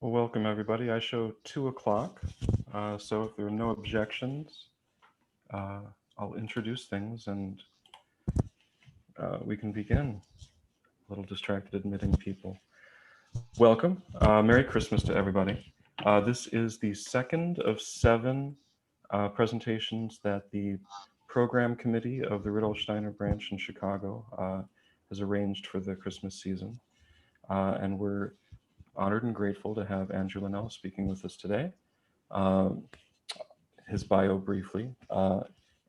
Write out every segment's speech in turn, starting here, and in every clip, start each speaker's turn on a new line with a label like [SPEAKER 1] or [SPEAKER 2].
[SPEAKER 1] Well, welcome everybody. I show 2 o'clock, so if there are no objections, uh, I'll introduce things and we can begin. A little distracted admitting people. Welcome. Merry Christmas to everybody. This is the second of seven presentations that the program committee of the Riddle-Steiner branch in Chicago has arranged for the Christmas season. And we're honored and grateful to have Andrew Linnell speaking with us today. Um, his bio briefly.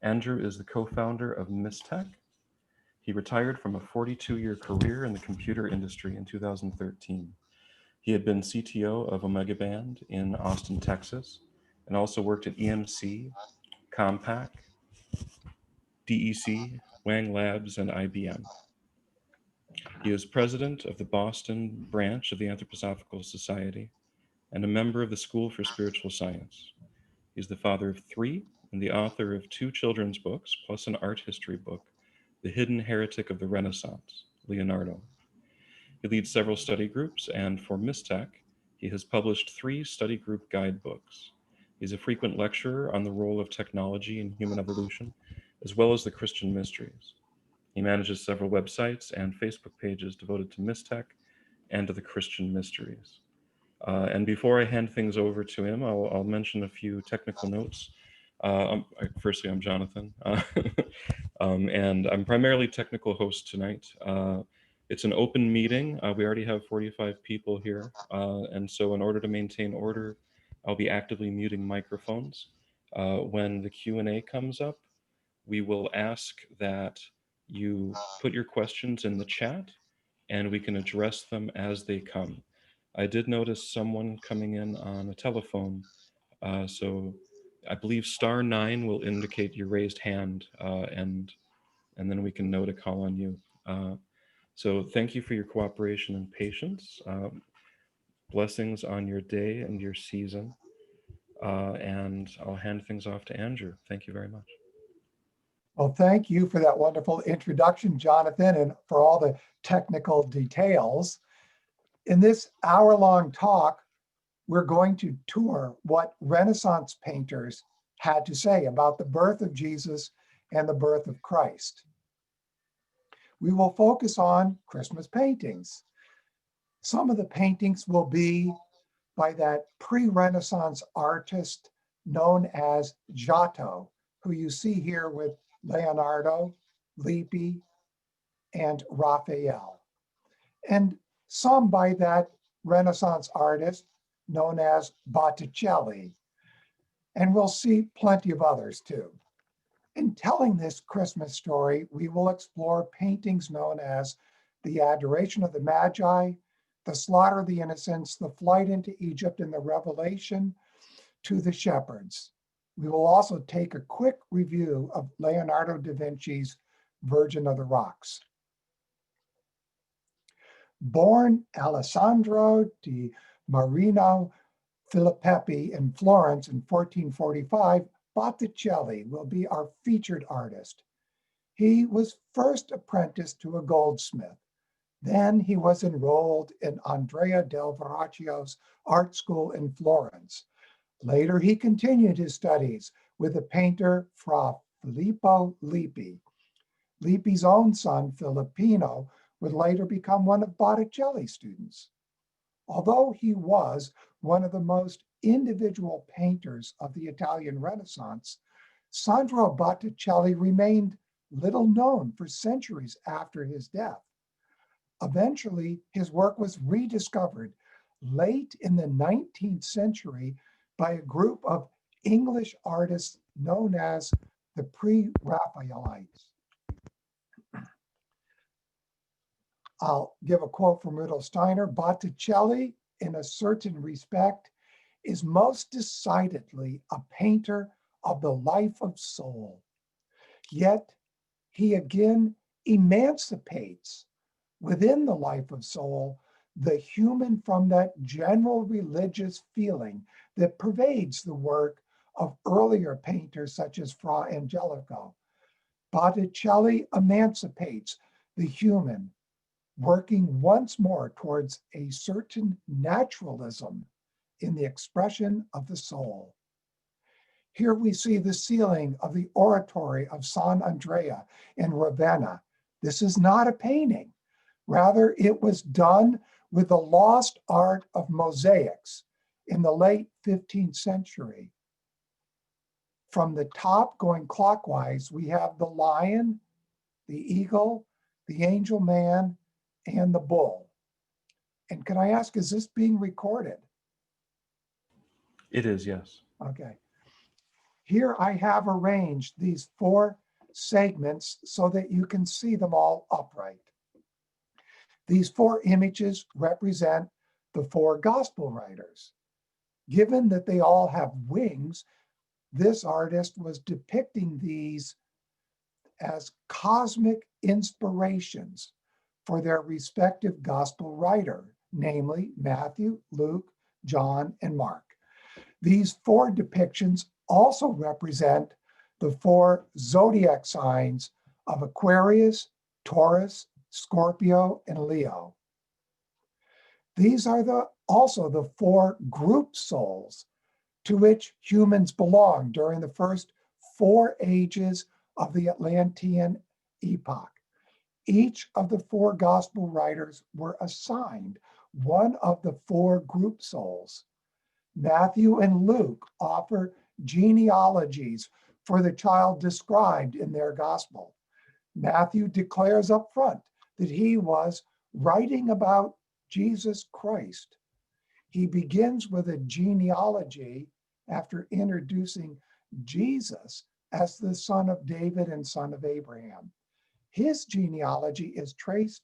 [SPEAKER 1] Andrew is the co-founder of Mistech. He retired from a 42-year career in the computer industry in 2013. He had been CTO of Omega Band in Austin, Texas, and also worked at EMC, Compaq, DEC, Wang Labs, and IBM. He is president of the Boston branch of the Anthroposophical Society and a member of the School for Spiritual Science. He's the father of three and the author of 2 children's books, plus an art history book, The Hidden Heretic of the Renaissance, Leonardo. He leads several study groups, and for Mistech, he has published 3 study group guidebooks. He's a frequent lecturer on the role of technology in human evolution, as well as the Christian mysteries. He manages several websites and Facebook pages devoted to Mistech and to the Christian mysteries. And before I hand things over to him, I'll mention a few technical notes. Firstly, I'm Jonathan, and I'm primarily technical host tonight. It's an open meeting. We already have 45 people here, and so in order to maintain order, I'll be actively muting microphones. When the Q&A comes up, we will ask that you put your questions in the chat, and we can address them as they come. I did notice someone coming in on a telephone, so I believe *9 will indicate your raised hand, and then we can know to call on you. So thank you for your cooperation and patience. Blessings on your day and your season. And I'll hand things off to Andrew. Thank you very much.
[SPEAKER 2] Well, thank you for that wonderful introduction, Jonathan, and for all the technical details. In this hour-long talk, we're going to tour what Renaissance painters had to say about the birth of Jesus and the birth of Christ. We will focus on Christmas paintings. Some of the paintings will be by that pre-Renaissance artist known as Giotto, who you see here with Leonardo, Lippi, and Raphael. And some by that Renaissance artist known as Botticelli. And we'll see plenty of others too. In telling this Christmas story, we will explore paintings known as the Adoration of the Magi, the Slaughter of the Innocents, the Flight into Egypt, and the Revelation to the Shepherds. We will also take a quick review of Leonardo da Vinci's Virgin of the Rocks. Born Alessandro di Marino Filippi in Florence in 1445, Botticelli will be our featured artist. He was first apprenticed to a goldsmith. Then he was enrolled in Andrea del Verrocchio's art school in Florence. Later, he continued his studies with the painter Fra Filippo Lippi. Lippi's own son, Filippino, would later become one of Botticelli's students. Although he was one of the most individual painters of the Italian Renaissance, Sandro Botticelli remained little known for centuries after his death. Eventually, his work was rediscovered late in the 19th century by a group of English artists known as the Pre-Raphaelites. I'll give a quote from Rudolf Steiner. Botticelli, in a certain respect, is most decidedly a painter of the life of soul. Yet he again emancipates within the life of soul the human from that general religious feeling that pervades the work of earlier painters such as Fra Angelico. Botticelli emancipates the human, working once more towards a certain naturalism in the expression of the soul. Here we see the ceiling of the oratory of San Andrea in Ravenna. This is not a painting. Rather, it was done with the lost art of mosaics in the late 15th century. From the top going clockwise, we have the lion, the eagle, the angel man, and the bull. And can I ask, is this being recorded?
[SPEAKER 1] It is, yes.
[SPEAKER 2] Okay. Here I have arranged these 4 segments so that you can see them all upright. These 4 images represent the 4 gospel writers. Given that they all have wings, this artist was depicting these as cosmic inspirations for their respective gospel writer, namely Matthew, Luke, John, and Mark. These 4 depictions also represent the 4 zodiac signs of Aquarius, Taurus, Scorpio, and Leo. These are also the 4 group souls to which humans belong during the first 4 ages of the Atlantean epoch. Each of the 4 gospel writers were assigned one of the 4 group souls. Matthew and Luke offer genealogies for the child described in their gospel. Matthew declares up front that he was writing about Jesus Christ. He begins with a genealogy after introducing Jesus as the son of David and son of Abraham. His genealogy is traced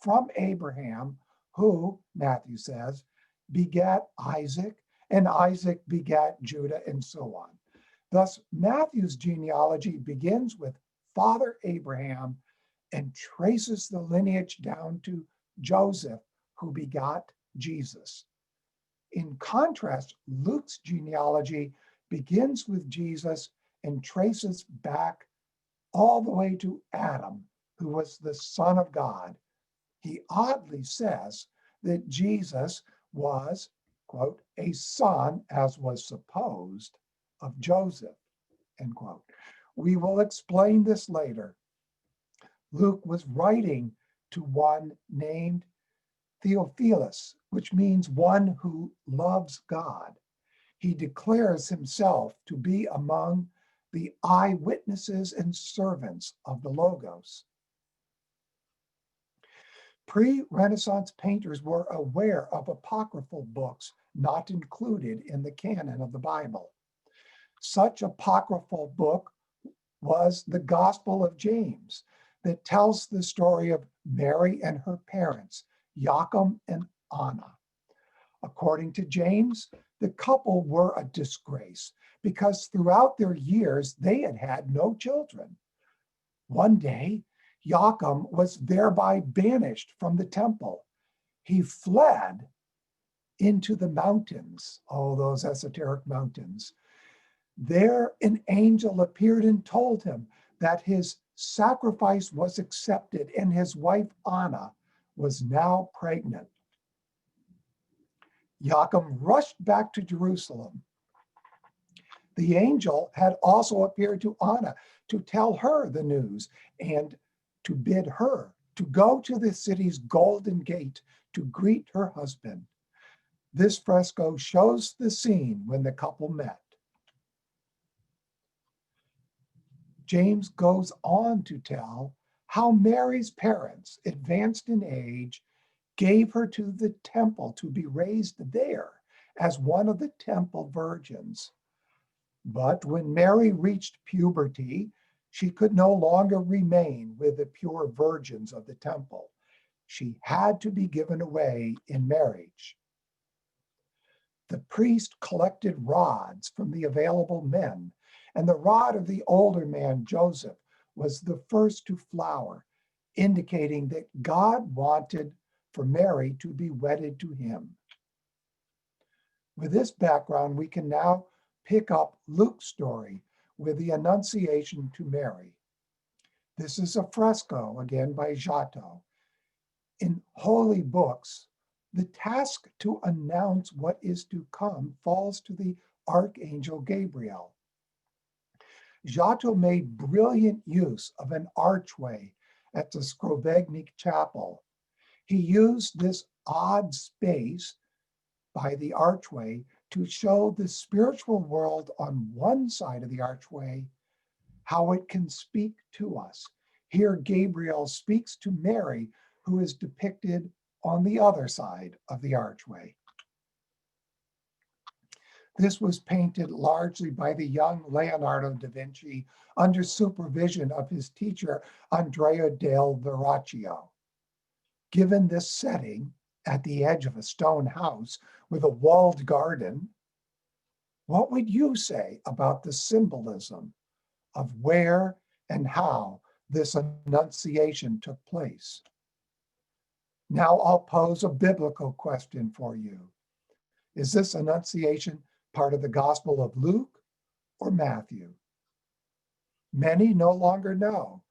[SPEAKER 2] from Abraham, who, Matthew says, begat Isaac, and Isaac begat Judah, and so on. Thus, Matthew's genealogy begins with Father Abraham and traces the lineage down to Joseph, who begot Jesus. In contrast, Luke's genealogy begins with Jesus and traces back all the way to Adam, who was the Son of God. He oddly says that Jesus was, quote, a son, as was supposed, of Joseph, end quote. We will explain this later. Luke was writing to one named Theophilus, which means one who loves God. He declares himself to be among the eyewitnesses and servants of the Logos. Pre-Renaissance painters were aware of apocryphal books not included in the canon of the Bible. Such apocryphal book was the Gospel of James, that tells the story of Mary and her parents, Joachim and Anna. According to James, the couple were a disgrace because throughout their years, they had had no children. One day, Joachim was thereby banished from the temple. He fled into the mountains, oh, those esoteric mountains. There, an angel appeared and told him that his sacrifice was accepted and his wife Anna was now pregnant. Joachim rushed back to Jerusalem. The angel had also appeared to Anna to tell her the news and to bid her to go to the city's golden gate to greet her husband. This fresco shows the scene when the couple met. James goes on to tell how Mary's parents, advanced in age, gave her to the temple to be raised there as one of the temple virgins. But when Mary reached puberty, she could no longer remain with the pure virgins of the temple. She had to be given away in marriage. The priest collected rods from the available men, and the rod of the older man, Joseph, was the first to flower, indicating that God wanted for Mary to be wedded to him. With this background, we can now pick up Luke's story with the Annunciation to Mary. This is a fresco, again by Giotto. In holy books, The task to announce what is to come falls to the Archangel Gabriel. Giotto made brilliant use of an archway at the Skrovegnik Chapel. He used this odd space by the archway to show the spiritual world on one side of the archway how it can speak to us. Here, Gabriel speaks to Mary, who is depicted on the other side of the archway. This was painted largely by the young Leonardo da Vinci under supervision of his teacher, Andrea del Verrocchio. Given this setting at the edge of a stone house with a walled garden, what would you say about the symbolism of where and how this Annunciation took place? Now I'll pose a biblical question for you. Is this Annunciation part of the Gospel of Luke or Matthew? Many no longer know.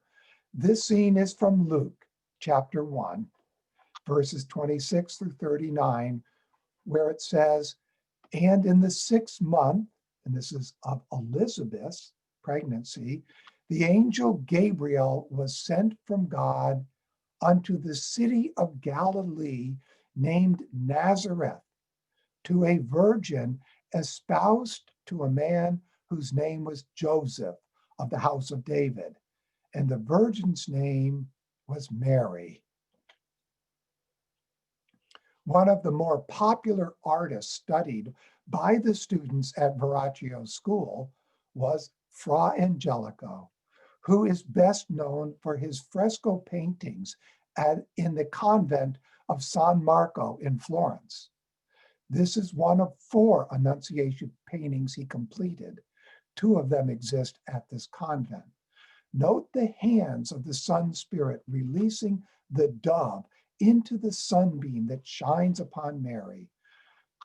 [SPEAKER 2] This scene is from Luke chapter 1, verses 26 through 39, where it says, "And in the 6th month," and this is of Elizabeth's pregnancy, "the angel Gabriel was sent from God unto the city of Galilee named Nazareth, to a virgin espoused to a man whose name was Joseph of the house of David, and the virgin's name was Mary." One of the more popular artists studied by the students at Verrocchio's school was Fra Angelico, who is best known for his fresco paintings in the convent of San Marco in Florence. This is one of 4 Annunciation paintings he completed. 2 of them exist at this convent. Note the hands of the Sun Spirit releasing the dove into the sunbeam that shines upon Mary.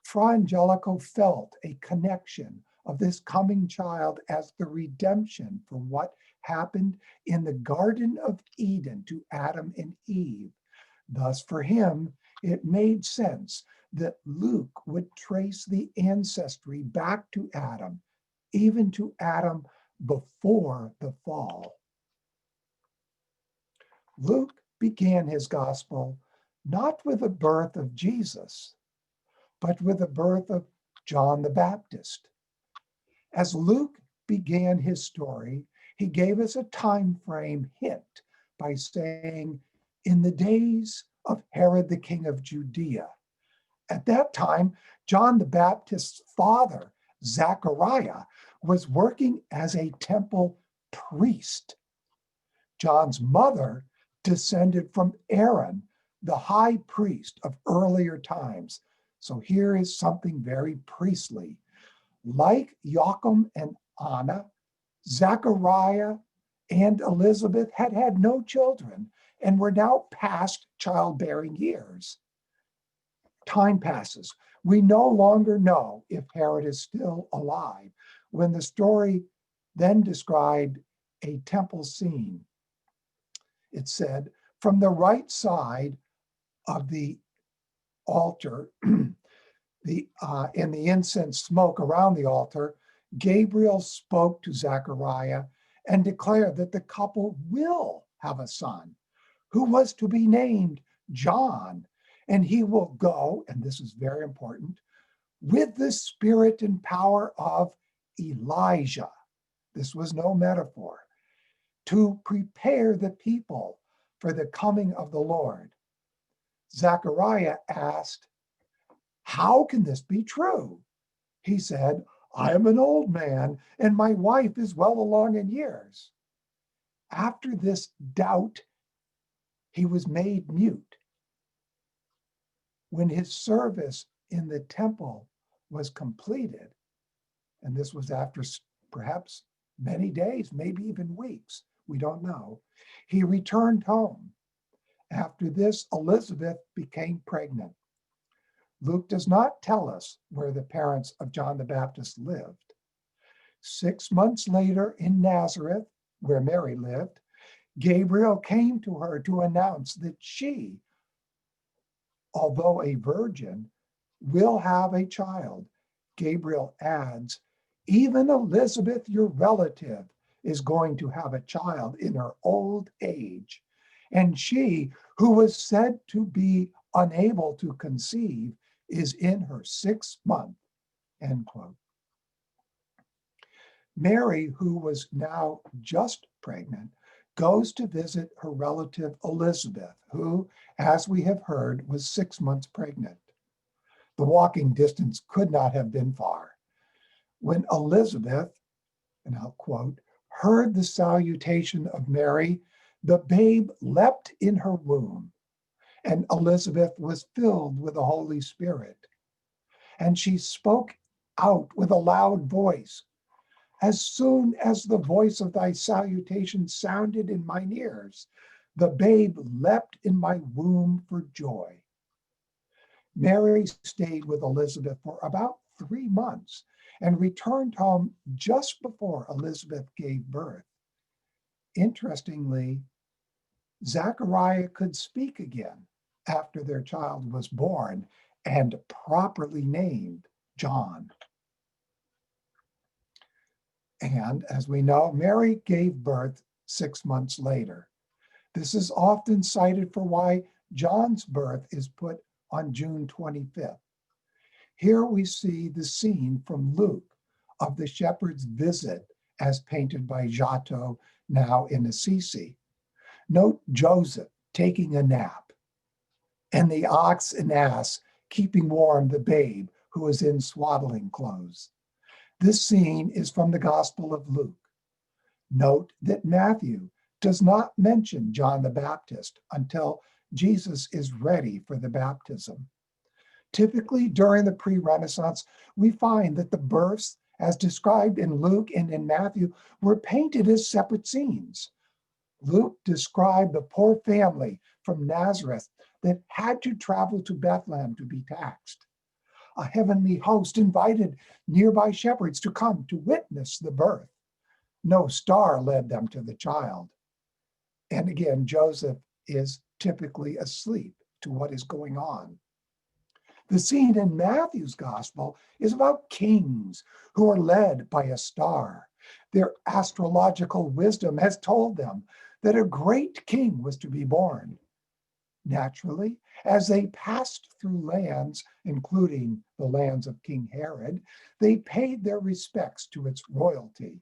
[SPEAKER 2] Fra Angelico felt a connection of this coming child as the redemption for what happened in the Garden of Eden to Adam and Eve. Thus, for him, it made sense that Luke would trace the ancestry back to Adam, even to Adam before the fall. Luke began his gospel not with the birth of Jesus, but with the birth of John the Baptist. As Luke began his story, he gave us a time frame hint by saying, "In the days of Herod the king of Judea." At that time, John the Baptist's father, Zechariah, was working as a temple priest. John's mother descended from Aaron, the high priest of earlier times. So here is something very priestly. Like Joachim and Anna, Zechariah and Elizabeth had had no children and were now past childbearing years. Time passes. We no longer know if Herod is still alive when the story then described a temple scene. It said, from the right side of the altar, and the incense smoke around the altar, Gabriel spoke to Zechariah and declared that the couple will have a son who was to be named John, and he will go, and this is very important, with the spirit and power of Elijah. This was no metaphor, to prepare the people for the coming of the Lord. Zechariah asked, "How can this be true?" He said, "I am an old man, and my wife is well along in years." After this doubt, he was made mute. When his service in the temple was completed, and this was after perhaps many days, maybe even weeks, we don't know, he returned home. After this, Elizabeth became pregnant. Luke does not tell us where the parents of John the Baptist lived. 6 months later in Nazareth, where Mary lived, Gabriel came to her to announce that she although a virgin, will have a child. Gabriel adds, even Elizabeth, your relative, is going to have a child in her old age. And she, who was said to be unable to conceive, is in her 6th month, end quote. Mary, who was now just pregnant, goes to visit her relative Elizabeth, who, as we have heard, was 6 months pregnant. The walking distance could not have been far. When Elizabeth, and I'll quote, heard the salutation of Mary, the babe leapt in her womb, and Elizabeth was filled with the Holy Spirit. And she spoke out with a loud voice, as soon as the voice of thy salutation sounded in mine ears, the babe leapt in my womb for joy. Mary stayed with Elizabeth for about 3 months and returned home just before Elizabeth gave birth. Interestingly, Zachariah could speak again after their child was born and properly named John. And as we know, Mary gave birth 6 months later. This is often cited for why John's birth is put on June 25th. Here we see the scene from Luke of the shepherd's visit as painted by Giotto, now in Assisi. Note Joseph taking a nap and the ox and ass keeping warm the babe who is in swaddling clothes. This scene is from the Gospel of Luke. Note that Matthew does not mention John the Baptist until Jesus is ready for the baptism. Typically, during the pre-Renaissance, we find that the births, as described in Luke and in Matthew, were painted as separate scenes. Luke described the poor family from Nazareth that had to travel to Bethlehem to be taxed. A heavenly host invited nearby shepherds to come to witness the birth. No star led them to the child. And again, Joseph is typically asleep to what is going on. The scene in Matthew's gospel is about kings who are led by a star. Their astrological wisdom has told them that a great king was to be born. Naturally, as they passed through lands, including the lands of King Herod, they paid their respects to its royalty.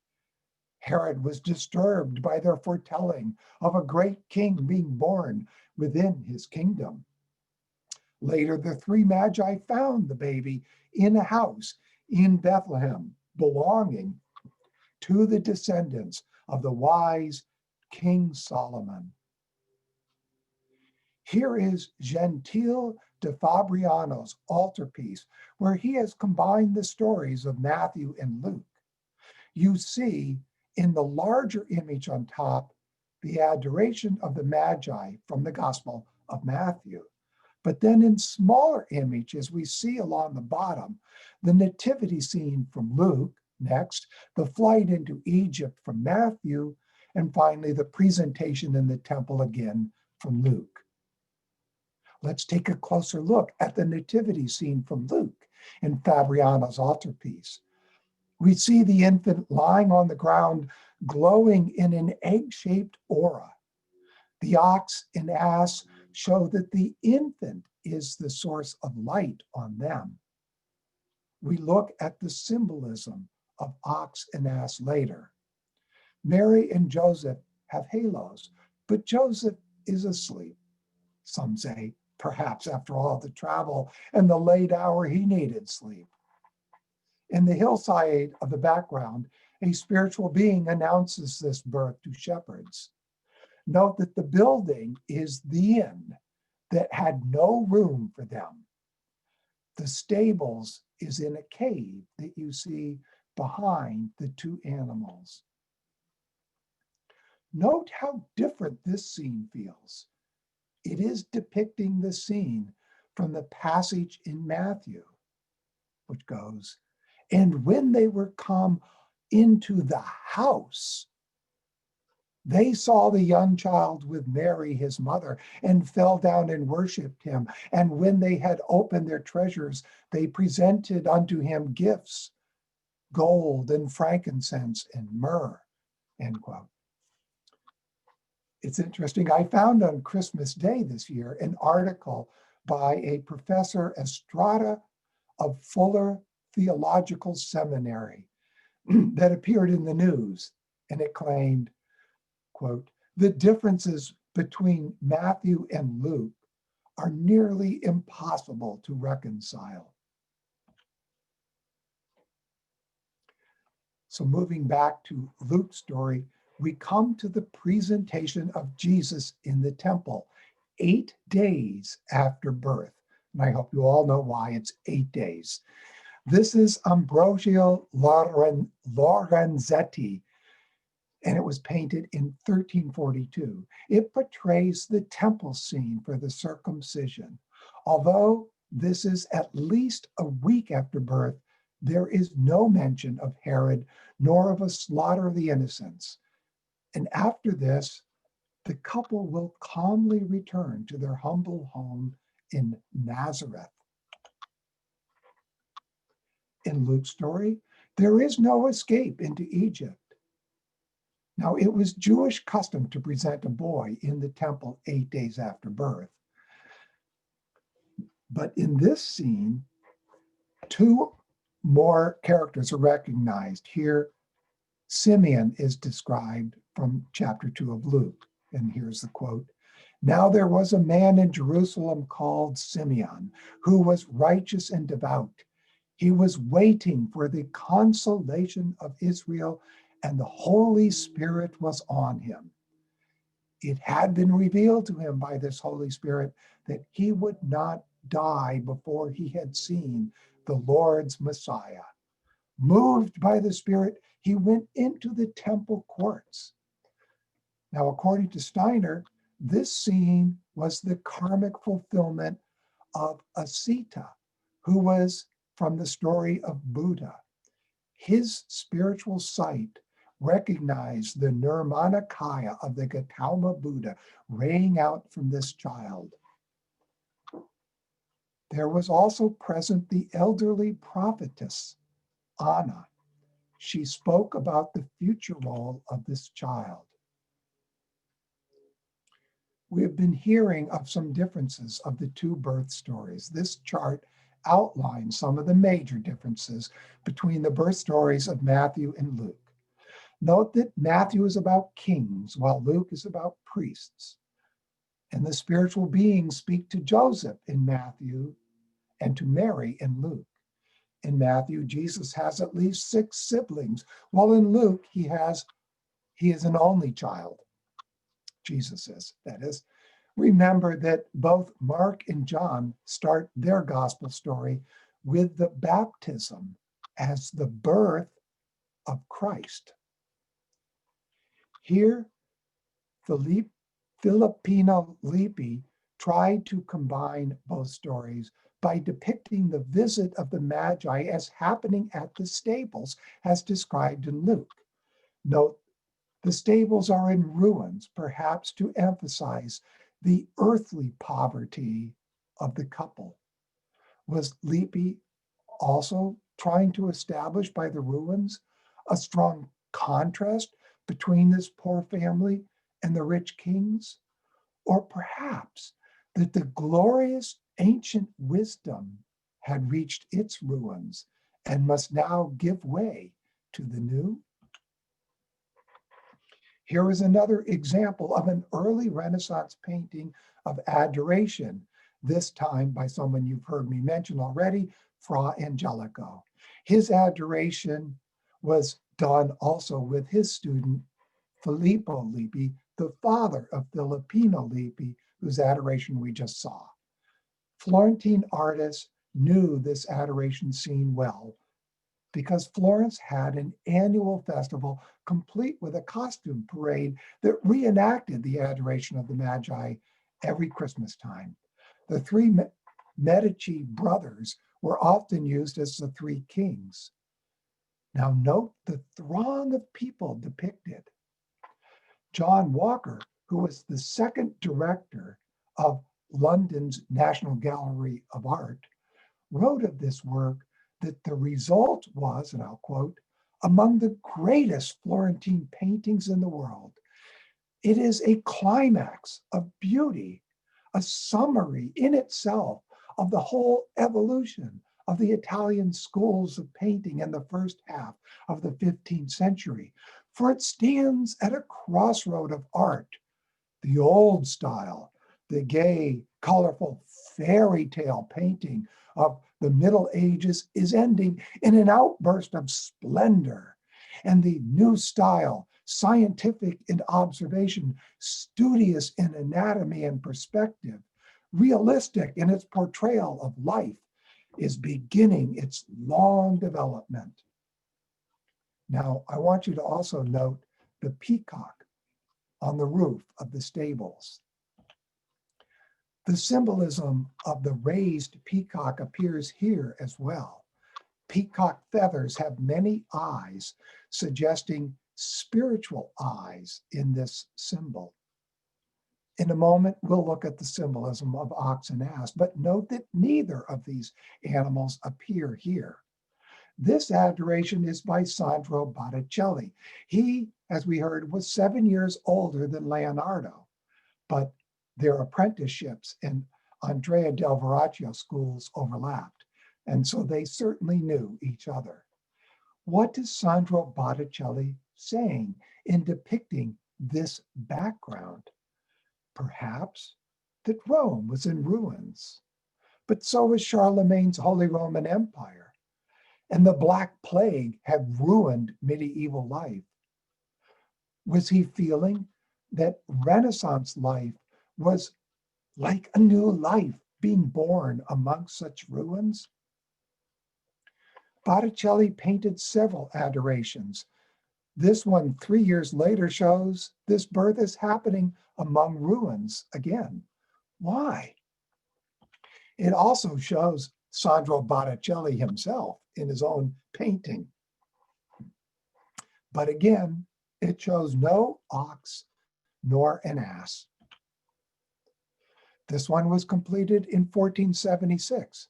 [SPEAKER 2] Herod was disturbed by their foretelling of a great king being born within his kingdom. Later, the 3 Magi found the baby in a house in Bethlehem, belonging to the descendants of the wise King Solomon. Here is Gentile de Fabriano's altarpiece, where he has combined the stories of Matthew and Luke. You see in the larger image on top, the adoration of the Magi from the Gospel of Matthew. But then in smaller images, we see along the bottom, the nativity scene from Luke, next, the flight into Egypt from Matthew, and finally the presentation in the temple again from Luke. Let's take a closer look at the nativity scene from Luke in Fabriano's altarpiece. We see the infant lying on the ground, glowing in an egg-shaped aura. The ox and ass show that the infant is the source of light on them. We look at the symbolism of ox and ass later. Mary and Joseph have halos, but Joseph is asleep. Some say, perhaps after all the travel and the late hour, he needed sleep. In the hillside of the background, a spiritual being announces this birth to shepherds. Note that the building is the inn that had no room for them. The stables is in a cave that you see behind the 2 animals. Note how different this scene feels. It is depicting the scene from the passage in Matthew, which goes, and when they were come into the house, They saw the young child with Mary, his mother, and fell down and worshiped him. And when they had opened their treasures, they presented unto him gifts, gold and frankincense and myrrh, end quote. It's interesting. I found on Christmas Day this year an article by a Professor Estrada of Fuller Theological Seminary that appeared in the news, and it claimed, quote, the differences between Matthew and Luke are nearly impossible to reconcile. So moving back to Luke's story, we come to the presentation of Jesus in the temple 8 days after birth. And I hope you all know why it's 8 days. This is Ambrosio Lorenzetti, and it was painted in 1342. It portrays the temple scene for the circumcision. Although this is at least a week after birth, there is no mention of Herod nor of a slaughter of the innocents. And after this, the couple will calmly return to their humble home in Nazareth. In Luke's story, there is no escape into Egypt. Now, it was Jewish custom to present a boy in the temple 8 days after birth. But in this scene, 2 more characters are recognized. Here, Simeon is described from chapter 2 of Luke. And here's the quote. Now there was a man in Jerusalem called Simeon, who was righteous and devout. He was waiting for the consolation of Israel, and the Holy Spirit was on him. It had been revealed to him by this Holy Spirit that he would not die before he had seen the Lord's Messiah. Moved by the Spirit, he went into the temple courts. Now, according to Steiner, this scene was the karmic fulfillment of Asita, who was from the story of Buddha. His spiritual sight recognized the Nirmanakaya of the Gautama Buddha raying out from this child. There was also present the elderly prophetess, Anna. She spoke about the future role of this child. We have been hearing of some differences of the 2 birth stories. This chart outlines some of the major differences between the birth stories of Matthew and Luke. Note that Matthew is about kings, while Luke is about priests. And the spiritual beings speak to Joseph in Matthew and to Mary in Luke. In Matthew, Jesus has at least 6 siblings, while in Luke, he is an only child. Jesus is, that is. Remember that both Mark and John start their gospel story with the baptism as the birth of Christ. Here, Filippino Lippi tried to combine both stories by depicting the visit of the Magi as happening at the stables, as described in Luke. Note, the stables are in ruins, perhaps to emphasize the earthly poverty of the couple. Was Lippi also trying to establish by the ruins a strong contrast between this poor family and the rich kings? Or perhaps that the glorious ancient wisdom had reached its ruins and must now give way to the new? Here is another example of an early Renaissance painting of Adoration, this time by someone you've heard me mention already, Fra Angelico. His Adoration was done also with his student, Filippo Lippi, the father of Filippino Lippi, whose Adoration we just saw. Florentine artists knew this Adoration scene well, because Florence had an annual festival complete with a costume parade that reenacted the Adoration of the Magi every Christmas time. The 3 Medici brothers were often used as the 3 kings. Now note the throng of people depicted. John Walker, who was the second director of London's National Gallery of Art, wrote of this work that the result was, and I'll quote, among the greatest Florentine paintings in the world. It is a climax of beauty, a summary in itself of the whole evolution of the Italian schools of painting in the first half of the 15th century, for it stands at a crossroad of art. The old style, the gay, colorful fairy tale painting of the Middle Ages is ending in an outburst of splendor. And the new style, scientific in observation, studious in anatomy and perspective, realistic in its portrayal of life, is beginning its long development. Now, I want you to also note the peacock on the roof of the stables. The symbolism of the raised peacock appears here as well. Peacock feathers have many eyes, suggesting spiritual eyes in this symbol. In a moment, we'll look at the symbolism of ox and ass, but note that neither of these animals appear here. This adoration is by Sandro Botticelli. He, as we heard, was 7 years older than Leonardo, but their apprenticeships in Andrea del Verrocchio schools overlapped, and so they certainly knew each other. What is Sandro Botticelli saying in depicting this background? Perhaps that Rome was in ruins, but so was Charlemagne's Holy Roman Empire, and the Black Plague had ruined medieval life. Was he feeling that Renaissance life was like a new life being born amongst such ruins? Botticelli painted several adorations. This one 3 years later shows this birth is happening among ruins again. Why? It also shows Sandro Botticelli himself in his own painting. But again, it shows no ox nor an ass. This one was completed in 1476.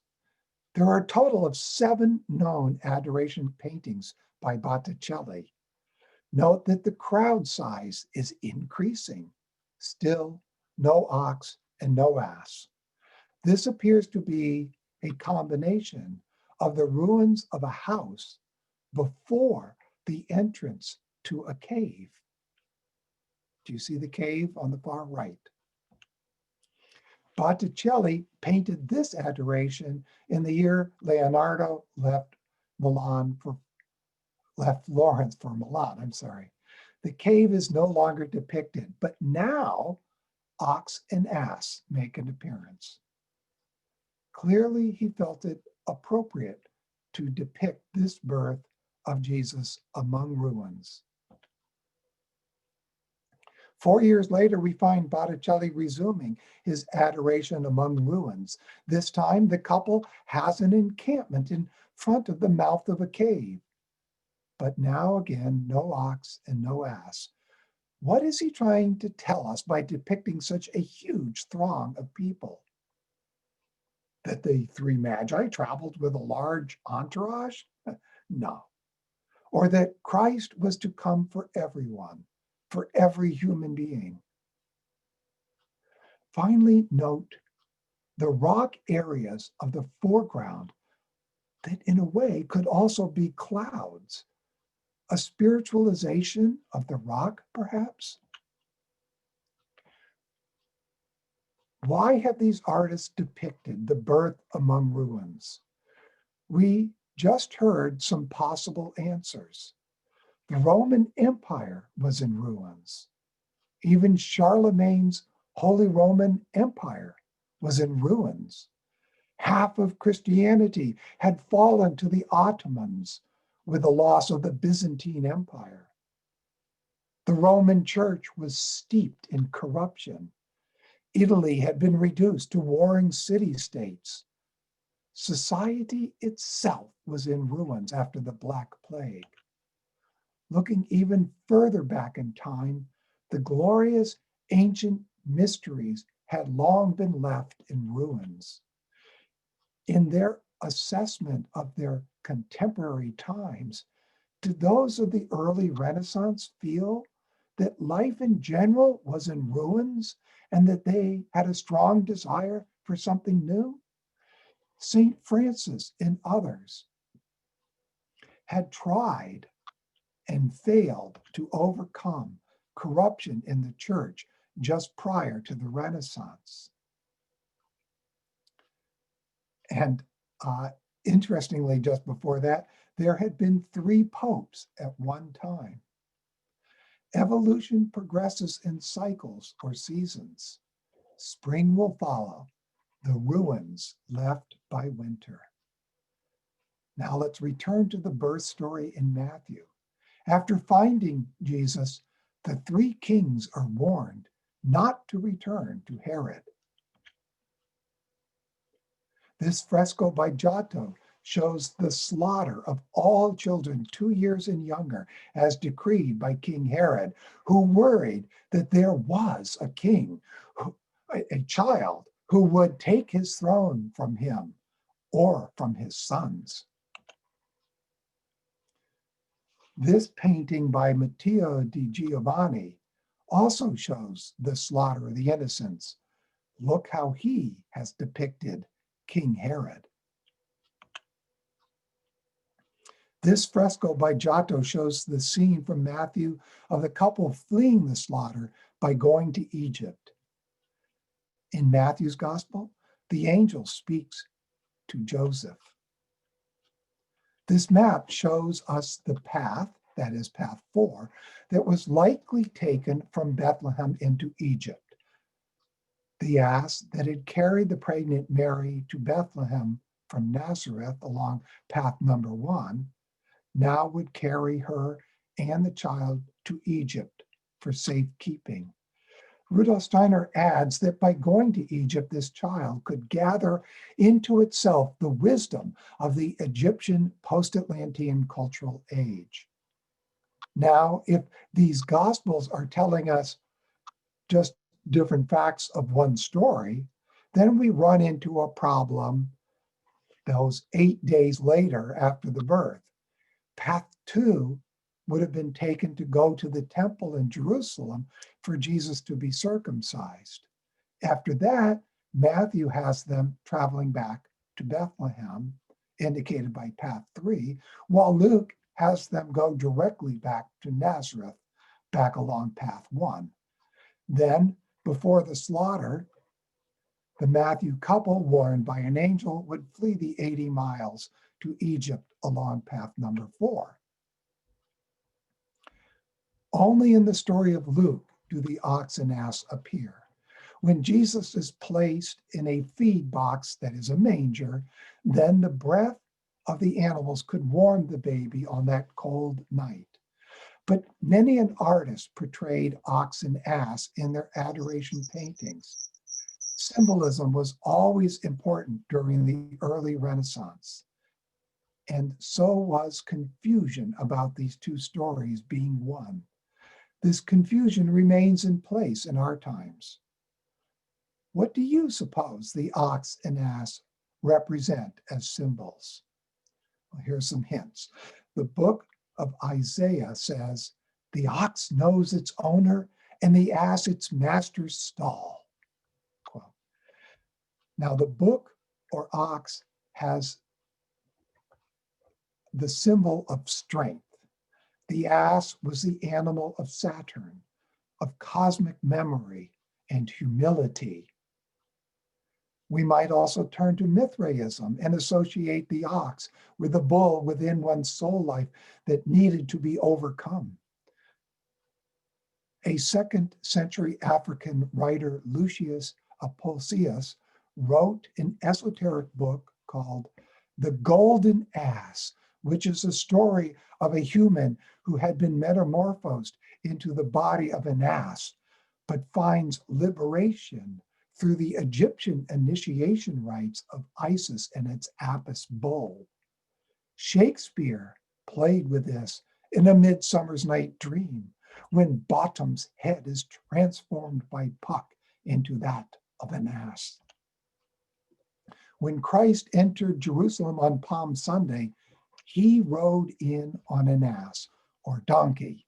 [SPEAKER 2] There are a total of 7 known adoration paintings by Botticelli. Note that the crowd size is increasing. Still, no ox and no ass. This appears to be a combination of the ruins of a house before the entrance to a cave. Do you see the cave on the far right? Botticelli painted this adoration in the year Leonardo left Florence for Milan, The cave is no longer depicted, but now ox and ass make an appearance. Clearly, he felt it appropriate to depict this birth of Jesus among ruins. 4 years later, we find Botticelli resuming his adoration among ruins. This time, the couple has an encampment in front of the mouth of a cave. But now again, no ox and no ass. What is he trying to tell us by depicting such a huge throng of people? That the 3 Magi traveled with a large entourage? No. Or that Christ was to come for everyone, for every human being. Finally, note the rock areas of the foreground that in a way could also be clouds. A spiritualization of the rock, perhaps? Why have these artists depicted the birth among ruins? We just heard some possible answers. The Roman Empire was in ruins. Even Charlemagne's Holy Roman Empire was in ruins. Half of Christianity had fallen to the Ottomans with the loss of the Byzantine Empire. The Roman Church was steeped in corruption. Italy had been reduced to warring city-states. Society itself was in ruins after the Black Plague. Looking even further back in time, The glorious ancient mysteries had long been left in ruins. In their assessment of their contemporary times, did those of the early Renaissance feel that life in general was in ruins and that they had a strong desire for something new? St. Francis and others had tried and failed to overcome corruption in the church just prior to the Renaissance. And interestingly, just before that, there had been 3 popes at one time. Evolution progresses in cycles or seasons. Spring will follow the ruins left by winter. Now let's return to the birth story in Matthew. After finding Jesus, the 3 kings are warned not to return to Herod. This fresco by Giotto shows the slaughter of all children 2 years and younger, as decreed by King Herod, who worried that there was a king, a child, who would take his throne from him or from his sons. This painting by Matteo di Giovanni also shows the slaughter of the innocents. Look how he has depicted King Herod. This fresco by Giotto shows the scene from Matthew of the couple fleeing the slaughter by going to Egypt. In Matthew's gospel, the angel speaks to Joseph. This map shows us the path, that is path 4, that was likely taken from Bethlehem into Egypt. The ass that had carried the pregnant Mary to Bethlehem from Nazareth along path number 1 now would carry her and the child to Egypt for safekeeping. Rudolf Steiner adds that by going to Egypt, this child could gather into itself the wisdom of the Egyptian post-Atlantean cultural age. Now, if these Gospels are telling us just different facts of one story, then we run into a problem those 8 days later after the birth. Path 2 would have been taken to go to the temple in Jerusalem for Jesus to be circumcised. After that, Matthew has them traveling back to Bethlehem, indicated by path 3, while Luke has them go directly back to Nazareth, back along path 1. Then, before the slaughter, the Matthew couple, warned by an angel, would flee the 80 miles to Egypt along path number 4. Only in the story of Luke do the ox and ass appear. When Jesus is placed in a feed box that is a manger, then the breath of the animals could warm the baby on that cold night. But many an artist portrayed ox and ass in their adoration paintings. Symbolism was always important during the early Renaissance. And so was confusion about these 2 stories being one. This confusion remains in place in our times. What do you suppose the ox and ass represent as symbols? Well, here's some hints. The book of Isaiah says, the ox knows its owner and the ass its master's stall. Quote. Now the book or ox has the symbol of strength. The ass was the animal of Saturn, of cosmic memory and humility. We might also turn to Mithraism and associate the ox with the bull within one's soul life that needed to be overcome. A 2nd century African writer, Lucius Apolsius, wrote an esoteric book called The Golden Ass, which is a story of a human who had been metamorphosed into the body of an ass, but finds liberation through the Egyptian initiation rites of Isis and its Apis bull. Shakespeare played with this in A Midsummer's Night Dream, when Bottom's head is transformed by Puck into that of an ass. When Christ entered Jerusalem on Palm Sunday, he rode in on an ass or donkey.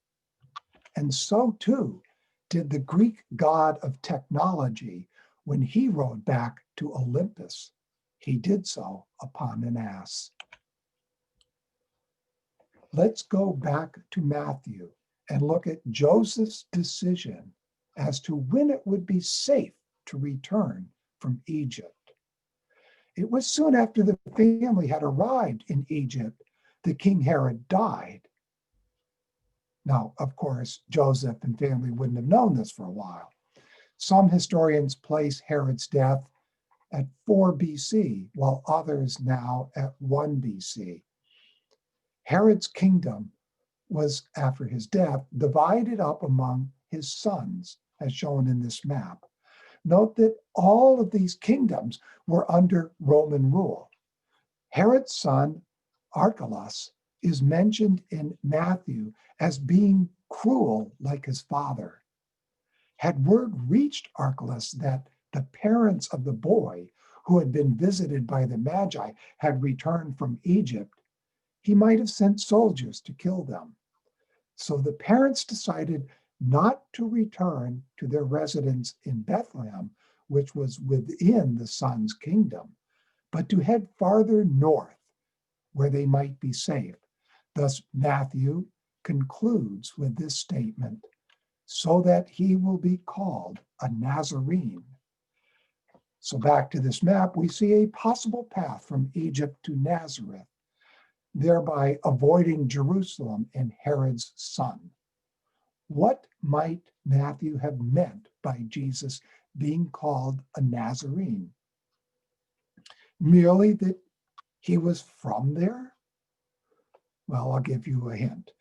[SPEAKER 2] And so too did the Greek god of technology when he rode back to Olympus. He did so upon an ass. Let's go back to Matthew and look at Joseph's decision as to when it would be safe to return from Egypt. It was soon after the family had arrived in Egypt that King Herod died. Now, of course, Joseph and family wouldn't have known this for a while. Some historians place Herod's death at 4 BC, while others now at 1 BC. Herod's kingdom was, after his death, divided up among his sons, as shown in this map. Note that all of these kingdoms were under Roman rule. Herod's son, Archelaus, is mentioned in Matthew as being cruel like his father. Had word reached Archelaus that the parents of the boy who had been visited by the Magi had returned from Egypt, he might have sent soldiers to kill them. So the parents decided not to return to their residence in Bethlehem, which was within the son's kingdom, but to head farther north where they might be safe. Thus, Matthew concludes with this statement, so that he will be called a Nazarene. So back to this map, we see a possible path from Egypt to Nazareth, thereby avoiding Jerusalem and Herod's son. What might Matthew have meant by Jesus being called a Nazarene? Merely that he was from there? Well, I'll give you a hint.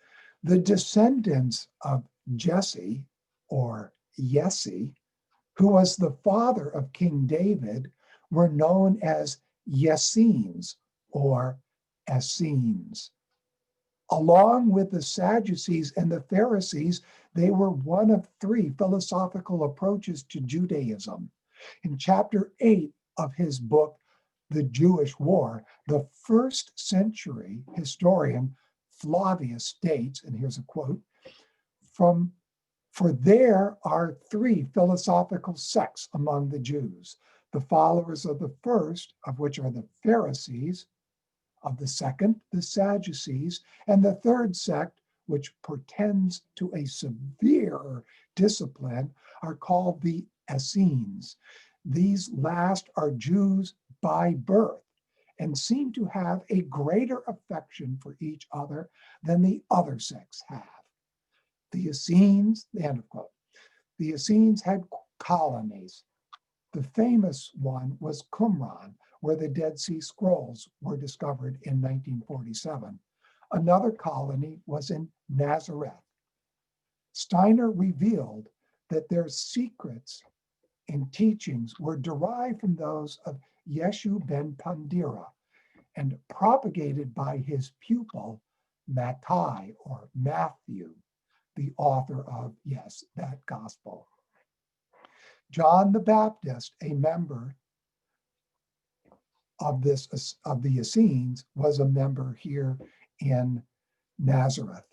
[SPEAKER 2] The descendants of Jesse, or Yesse, who was the father of King David, were known as Essenes, or Essenes. Along with the Sadducees and the Pharisees, they were one of 3 philosophical approaches to Judaism. In chapter 8 of his book, The Jewish War, the 1st century historian Flavius states, and here's a quote, for there are 3 philosophical sects among the Jews, the followers of the first, of which are the Pharisees, of the second, the Sadducees, and the third sect, which portends to a severe discipline, are called the Essenes. These last are Jews by birth and seem to have a greater affection for each other than the other sects have. The Essenes, end of quote. The Essenes had colonies. The famous one was Qumran, where the Dead Sea Scrolls were discovered in 1947. Another colony was in Nazareth. Steiner revealed that their secrets and teachings were derived from those of Yeshu ben Pandira and propagated by his pupil, Mattai, or Matthew, the author of, yes, that gospel. John the Baptist, a member of the Essenes, was a member here in Nazareth.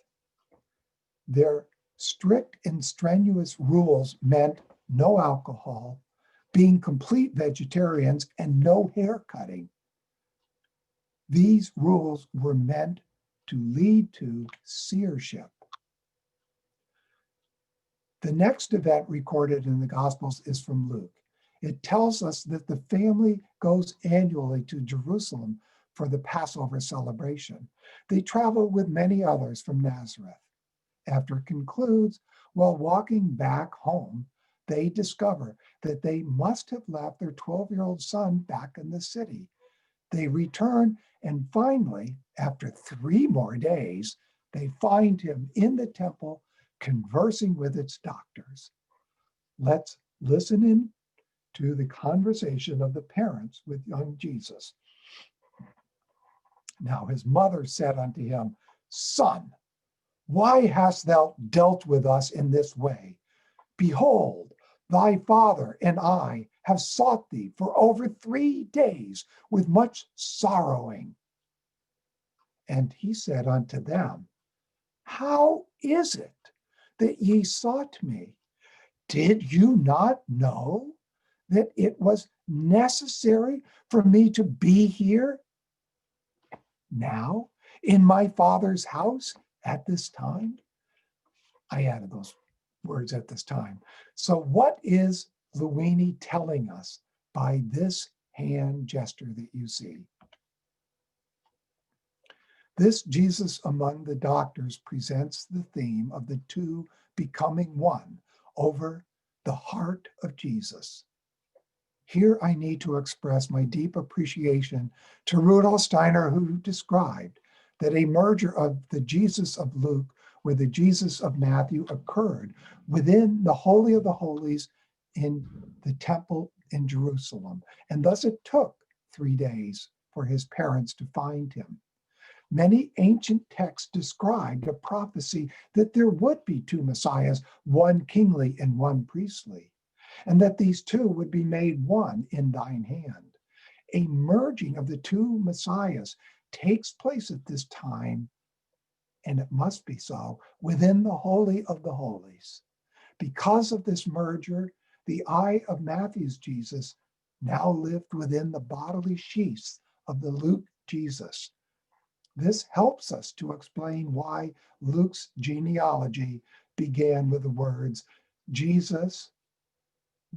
[SPEAKER 2] Their strict and strenuous rules meant no alcohol, being complete vegetarians, and no hair cutting. These rules were meant to lead to seership. The next event recorded in the Gospels is from Luke. It tells us that the family goes annually to Jerusalem for the Passover celebration. They travel with many others from Nazareth. After it concludes, while walking back home, they discover that they must have left their 12-year-old son back in the city. They return, and finally, after 3 more days, they find him in the temple conversing with its doctors. Let's listen in to the conversation of the parents with young Jesus. Now his mother said unto him, Son, Why hast thou dealt with us in this way? Behold, thy father and I have sought thee for over 3 days with much sorrowing. And he said unto them, how is it that ye sought me? Did you not know that it was necessary for me to be here now in my father's house at this time? I added those words at this time. So what is Luini telling us by this hand gesture that you see? This Jesus among the doctors presents the theme of the two becoming one over the heart of Jesus. Here I need to express my deep appreciation to Rudolf Steiner, who described that a merger of the Jesus of Luke with the Jesus of Matthew occurred within the Holy of the Holies in the temple in Jerusalem. And thus it took 3 days for his parents to find him. Many ancient texts described a prophecy that there would be two messiahs, one kingly and one priestly, and that these two would be made one in thine hand. A merging of the two messiahs takes place at this time, and it must be so, within the Holy of the Holies. Because of this merger, the eye of Matthew's Jesus now lived within the bodily sheaths of the Luke Jesus. This helps us to explain why Luke's genealogy began with the words, Jesus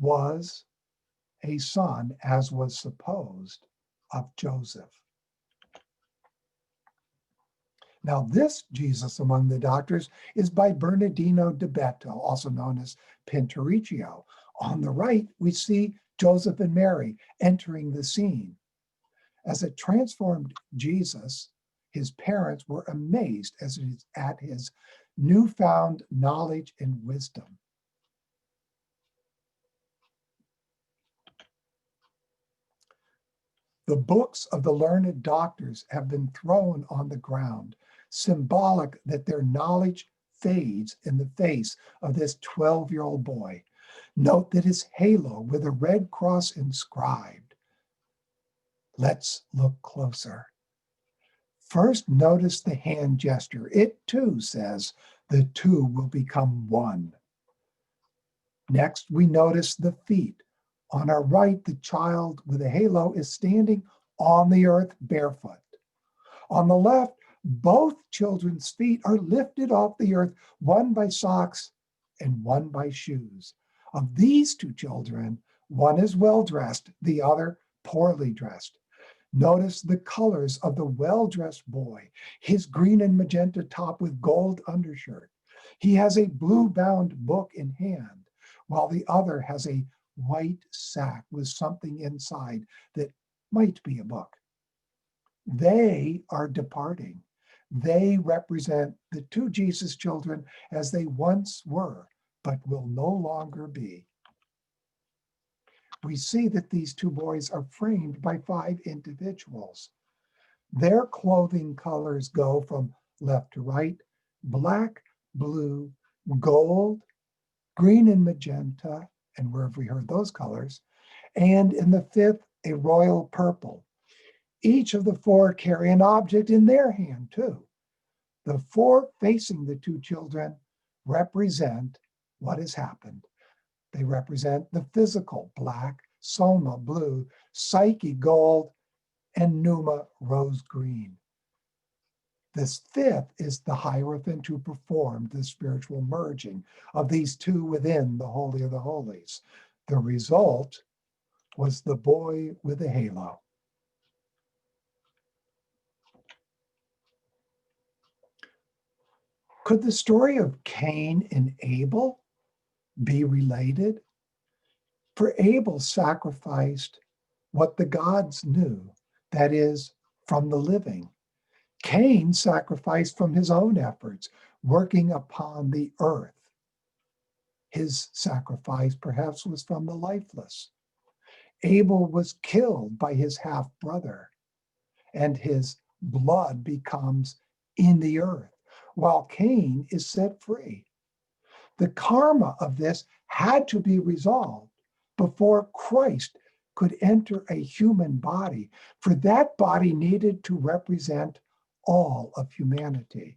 [SPEAKER 2] was a son, as was supposed, of Joseph. Now, this Jesus among the doctors is by Bernardino de Betto, also known as Pinturicchio. On the right, we see Joseph and Mary entering the scene. As a transformed Jesus, his parents were amazed at his newfound knowledge and wisdom. The books of the learned doctors have been thrown on the ground, symbolic that their knowledge fades in the face of this 12-year-old boy. Note that his halo with a red cross inscribed. Let's look closer. First, notice the hand gesture. It too says the two will become one. Next, we notice the feet. On our right, the child with a halo is standing on the earth barefoot. On the left, both children's feet are lifted off the earth, one by socks and one by shoes. Of these two children, one is well-dressed, the other poorly dressed. Notice the colors of the well-dressed boy, his green and magenta top with gold undershirt. He has a blue-bound book in hand, while the other has a white sack with something inside that might be a book. They are departing. They represent the two Jesus children as they once were, but will no longer be. We see that these two boys are framed by 5 individuals. Their clothing colors go from left to right: black, blue, gold, green and magenta, and where have we heard those colors? And in the 5th, a royal purple. Each of the 4 carry an object in their hand too. The 4 facing the two children represent what has happened. They represent the physical: black, soma, blue, psyche, gold, and pneuma, rose green. This 5th is the Hierophant who performed the spiritual merging of these two within the Holy of the Holies. The result was the boy with a halo. Could the story of Cain and Abel be related? For Abel sacrificed what the gods knew, that is, from the living. Cain sacrificed from his own efforts, working upon the earth. His sacrifice perhaps was from the lifeless. Abel was killed by his half-brother, and his blood becomes in the earth. while Cain is set free. The karma of this had to be resolved before Christ could enter a human body, for that body needed to represent all of humanity.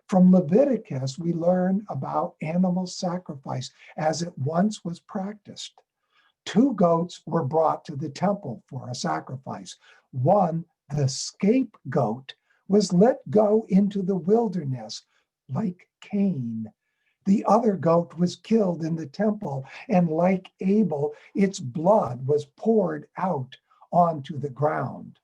[SPEAKER 2] From Leviticus, we learn about animal sacrifice as it once was practiced. 2 goats were brought to the temple for a sacrifice. One, the scapegoat, was let go into the wilderness like Cain. The other goat was killed in the temple, and like Abel, its blood was poured out onto the ground.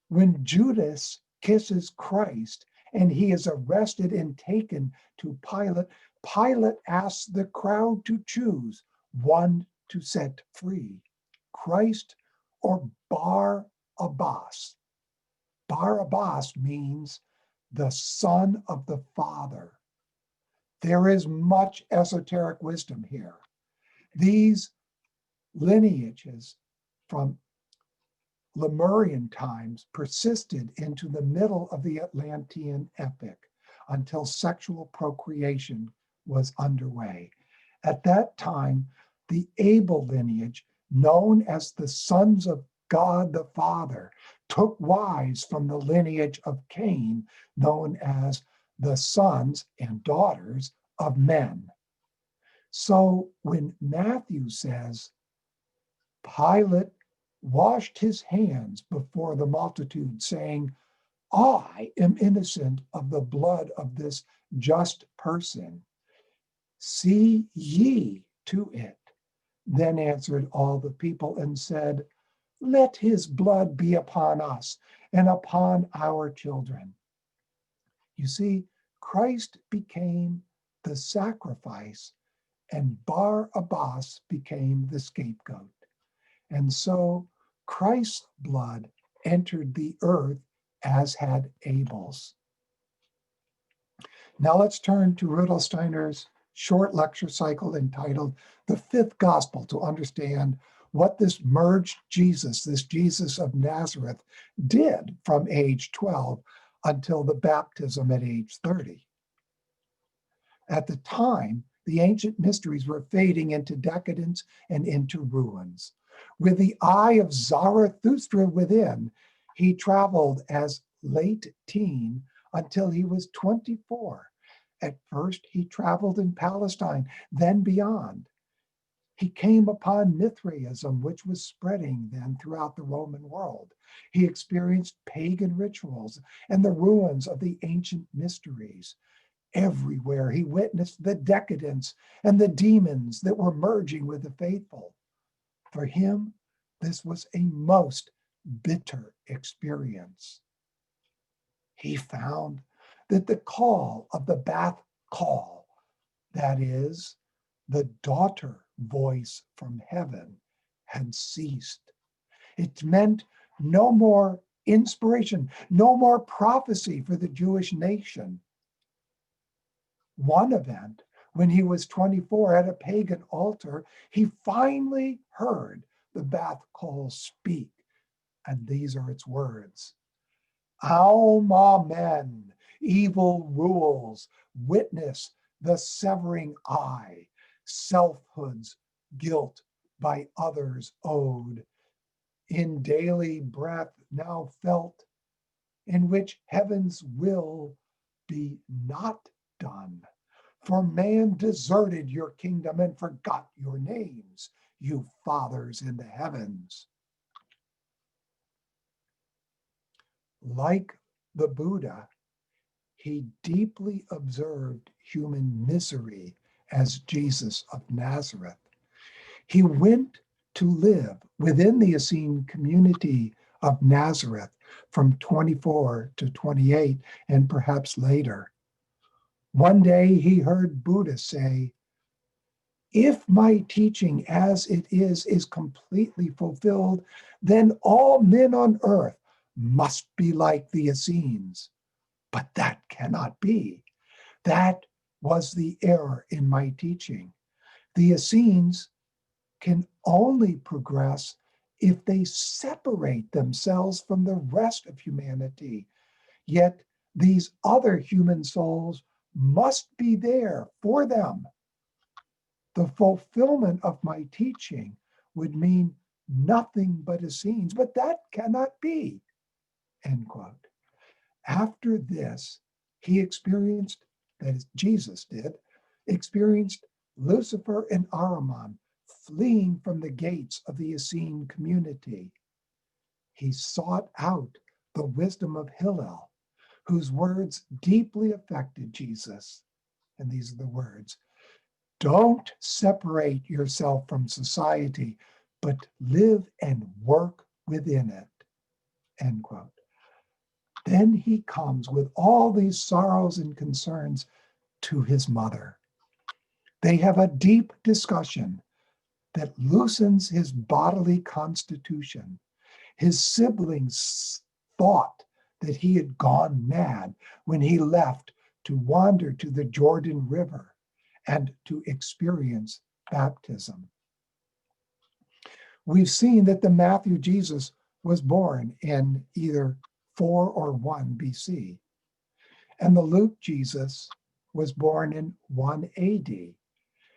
[SPEAKER 2] When Judas kisses Christ and he is arrested and taken to Pilate, Pilate asks the crowd to choose one to set free, Christ or Bar-Abbas. Bar-Abbas means the son of the Father. There is much esoteric wisdom here. These lineages from Lemurian times persisted into the middle of the Atlantean epoch until sexual procreation was underway. At that time, the Abel lineage, known as the sons of God the Father, took wives from the lineage of Cain, known as the sons and daughters of men. So when Matthew says, Pilate washed his hands before the multitude, saying, I am innocent of the blood of this just person. See ye to it. Then answered all the people and said, let his blood be upon us and upon our children. You see, Christ became the sacrifice and Bar-Abbas became the scapegoat. And so Christ's blood entered the earth as had Abel's. Now let's turn to Rudolf Steiner's short lecture cycle entitled The Fifth Gospel to understand what this merged Jesus, this Jesus of Nazareth, did from age 12 until the baptism at age 30. At the time, the ancient mysteries were fading into decadence and into ruins. With the eye of Zarathustra within, he traveled as late teen until he was 24. At first, he traveled in Palestine, then beyond. He came upon Mithraism, which was spreading then throughout the Roman world. He experienced pagan rituals and the ruins of the ancient mysteries. Everywhere he witnessed the decadence and the demons that were merging with the faithful. For him, this was a most bitter experience. He found that the call of the Bath call, that is, the daughter voice from heaven, had ceased. It meant no more inspiration, no more prophecy for the Jewish nation. One event, when he was 24 at a pagan altar, he finally heard the Bath call speak. And these are its words. Aum, amen, evil rules, witness the severing eye, selfhood's guilt by others owed, in daily breath now felt, in which heaven's will be not done. For man deserted your kingdom and forgot your names, you fathers in the heavens. Like the Buddha, he deeply observed human misery as Jesus of Nazareth. He went to live within the Essene community of Nazareth from 24 to 28 and perhaps later. One day he heard Buddha say, if my teaching as it is completely fulfilled, then all men on earth must be like the Essenes. But that cannot be. That was the error in my teaching. The Essenes can only progress if they separate themselves from the rest of humanity. Yet These other human souls must be there for them. The fulfillment of my teaching would mean nothing but Essenes, but that cannot be, end quote. After this, he experienced, that is, Jesus did, experienced Lucifer and Ahriman fleeing from the gates of the Essene community. He sought out the wisdom of Hillel, whose words deeply affected Jesus. And these are the words: don't separate yourself from society, but live and work within it, end quote. Then he comes with all these sorrows and concerns to his mother. They have a deep discussion that loosens his bodily constitution. His siblings thought that he had gone mad when he left to wander to the Jordan River and to experience baptism. We've seen that the Matthew Jesus was born in either 4 or 1 BC, and the Luke Jesus was born in 1 AD.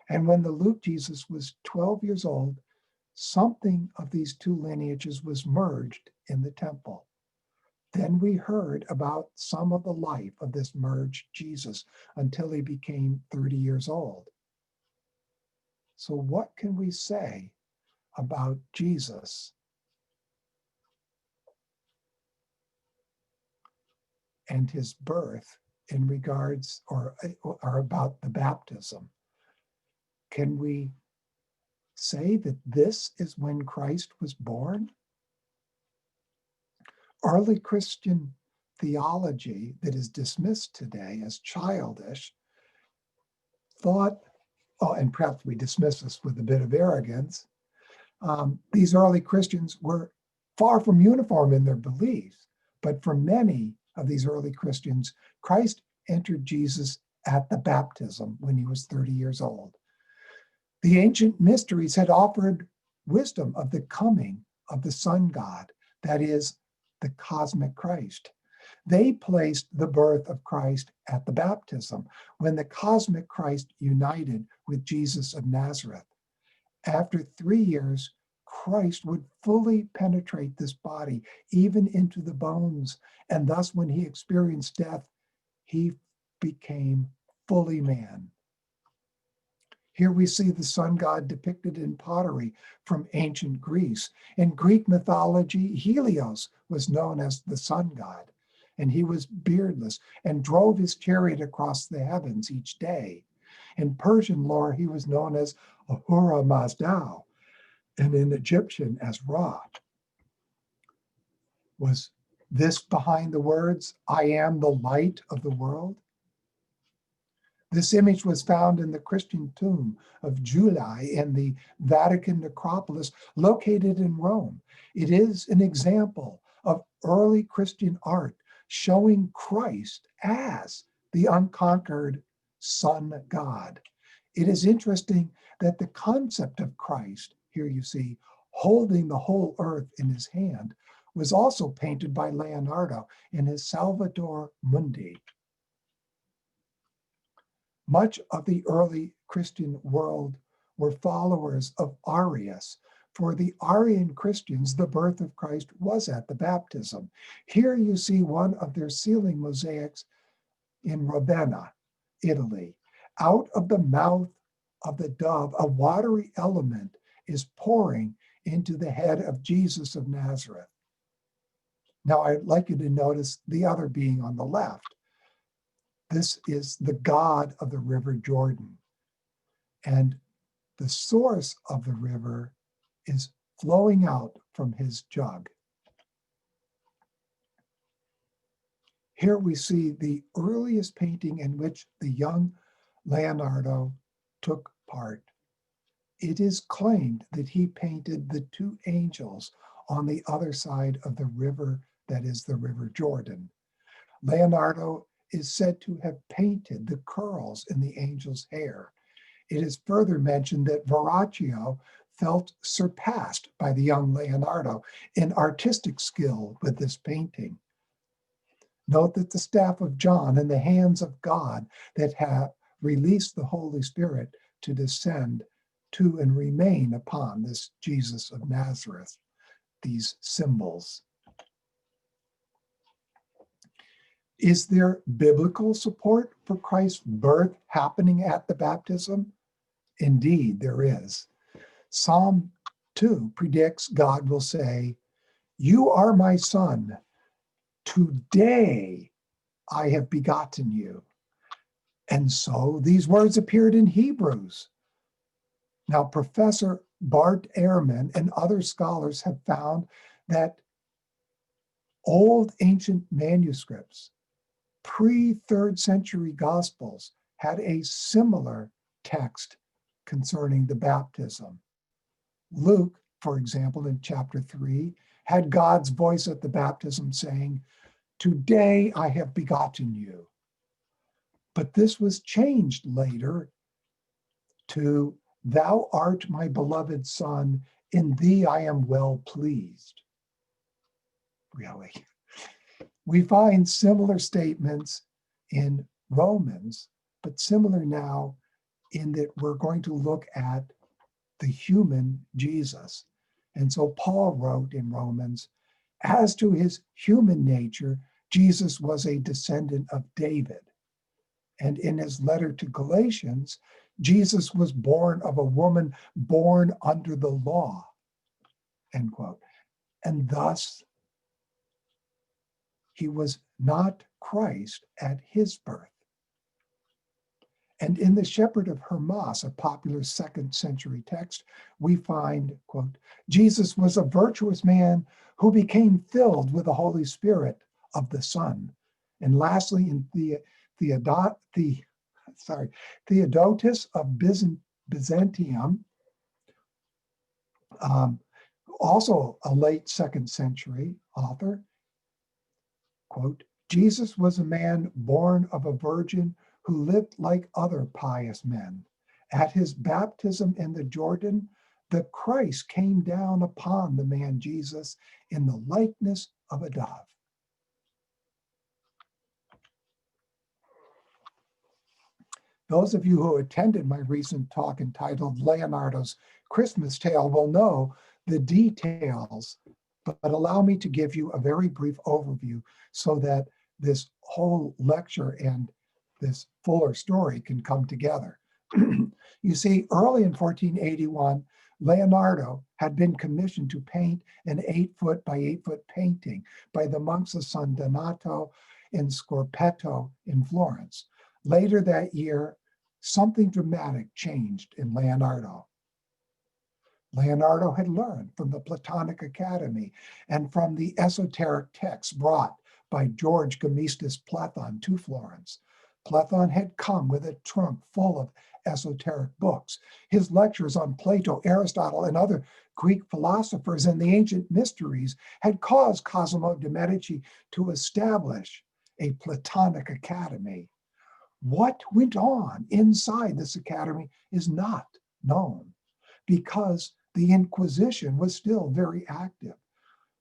[SPEAKER 2] And when the Luke Jesus was 12 years old, something of these two lineages was merged in the temple. Then we heard about some of the life of this merged Jesus until he became 30 years old. So what can we say about Jesus and his birth in regards or about the baptism? Can we say that this is when Christ was born? Early Christian theology that is dismissed today as childish thought, oh, and perhaps we dismiss this with a bit of arrogance, these early Christians were far from uniform in their beliefs, but for many of these early Christians, Christ entered Jesus at the baptism when he was 30 years old. The ancient mysteries had offered wisdom of the coming of the sun god, that is, the cosmic Christ. They placed the birth of Christ at the baptism, when the cosmic Christ united with Jesus of Nazareth. After 3 years, Christ would fully penetrate this body, even into the bones, and thus when he experienced death, he became fully man. Here we see the sun god depicted in pottery from ancient Greece. In Greek mythology, Helios was known as the sun god, and he was beardless and drove his chariot across the heavens each day. In Persian lore, he was known as Ahura Mazda, and in Egyptian as Ra. Was this behind the words, I am the light of the world? This image was found in the Christian tomb of Julii in the Vatican necropolis located in Rome. It is an example of early Christian art showing Christ as the unconquered sun god. It is interesting that the concept of Christ, here you see, holding the whole earth in his hand, was also painted by Leonardo in his Salvator Mundi. Much of the early Christian world were followers of Arius. For the Arian Christians, the birth of Christ was at the baptism. Here you see one of their ceiling mosaics in Ravenna, Italy. Out of the mouth of the dove, a watery element is pouring into the head of Jesus of Nazareth. Now, I'd like you to notice the other being on the left. This is the god of the river Jordan. And the source of the river is flowing out from his jug. Here we see the earliest painting in which the young Leonardo took part. It is claimed that he painted the two angels on the other side of the river, that is the river Jordan. Leonardo is said to have painted the curls in the angel's hair. It is further mentioned that Verrocchio felt surpassed by the young Leonardo in artistic skill with this painting. Note that the staff of John in the hands of God that have released the Holy Spirit to descend to and remain upon this Jesus of Nazareth, these symbols. Is there biblical support for Christ's birth happening at the baptism? Indeed, there is. Psalm 2 predicts God will say, "You are my son. Today I have begotten you." And so these words appeared in Hebrews. Now, Professor Bart Ehrman and other scholars have found that old ancient manuscripts, pre-3rd century Gospels, had a similar text concerning the baptism. Luke, for example, in chapter 3, had God's voice at the baptism saying, "Today I have begotten you." But this was changed later to, "Thou art my beloved son, in thee I am well pleased." Really. We find similar statements in Romans, but similar now in that we're going to look at the human Jesus. And so Paul wrote in Romans, as to his human nature, Jesus was a descendant of David. And in his letter to Galatians, Jesus was born of a woman born under the law, end quote. And thus, he was not Christ at his birth. And in the Shepherd of Hermas, a popular 2nd century text, we find, quote, "Jesus was a virtuous man who became filled with the Holy Spirit of the Son." And lastly, in Theodotus of Byzantium, also a late 2nd century author, quote, "Jesus was a man born of a virgin who lived like other pious men. At his baptism in the Jordan, the Christ came down upon the man Jesus in the likeness of a dove." Those of you who attended my recent talk entitled Leonardo's Christmas Tale will know the details, but allow me to give you a very brief overview so that this whole lecture and this fuller story can come together. You see, early in 1481, Leonardo had been commissioned to paint an 8-foot by 8-foot painting by the monks of San Donato in Scorpetto in Florence. Later that year, something dramatic changed in Leonardo. Leonardo had learned from the Platonic Academy and from the esoteric texts brought by George Gemistus Plethon to Florence. Plethon had come with a trunk full of esoteric books. His lectures on Plato, Aristotle, and other Greek philosophers and the ancient mysteries had caused Cosimo de' Medici to establish a Platonic Academy. What went on inside this academy is not known because the Inquisition was still very active.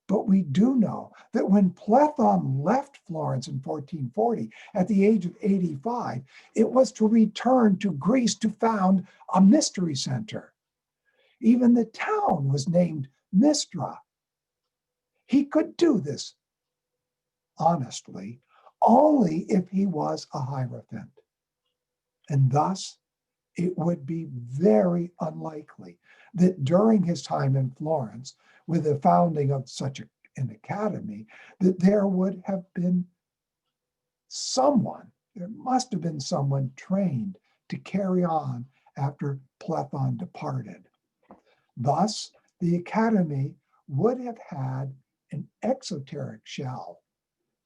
[SPEAKER 2] But we do know that when Plethon left Florence in 1440 at the age of 85, it was to return to Greece to found a mystery center. Even the town was named Mystra. He could do this honestly only if he was a Hierophant. And thus, it would be very unlikely that during his time in Florence, with the founding of such an academy, that there would have been there must have been someone trained to carry on after Plethon departed. Thus, the academy would have had an exoteric shell,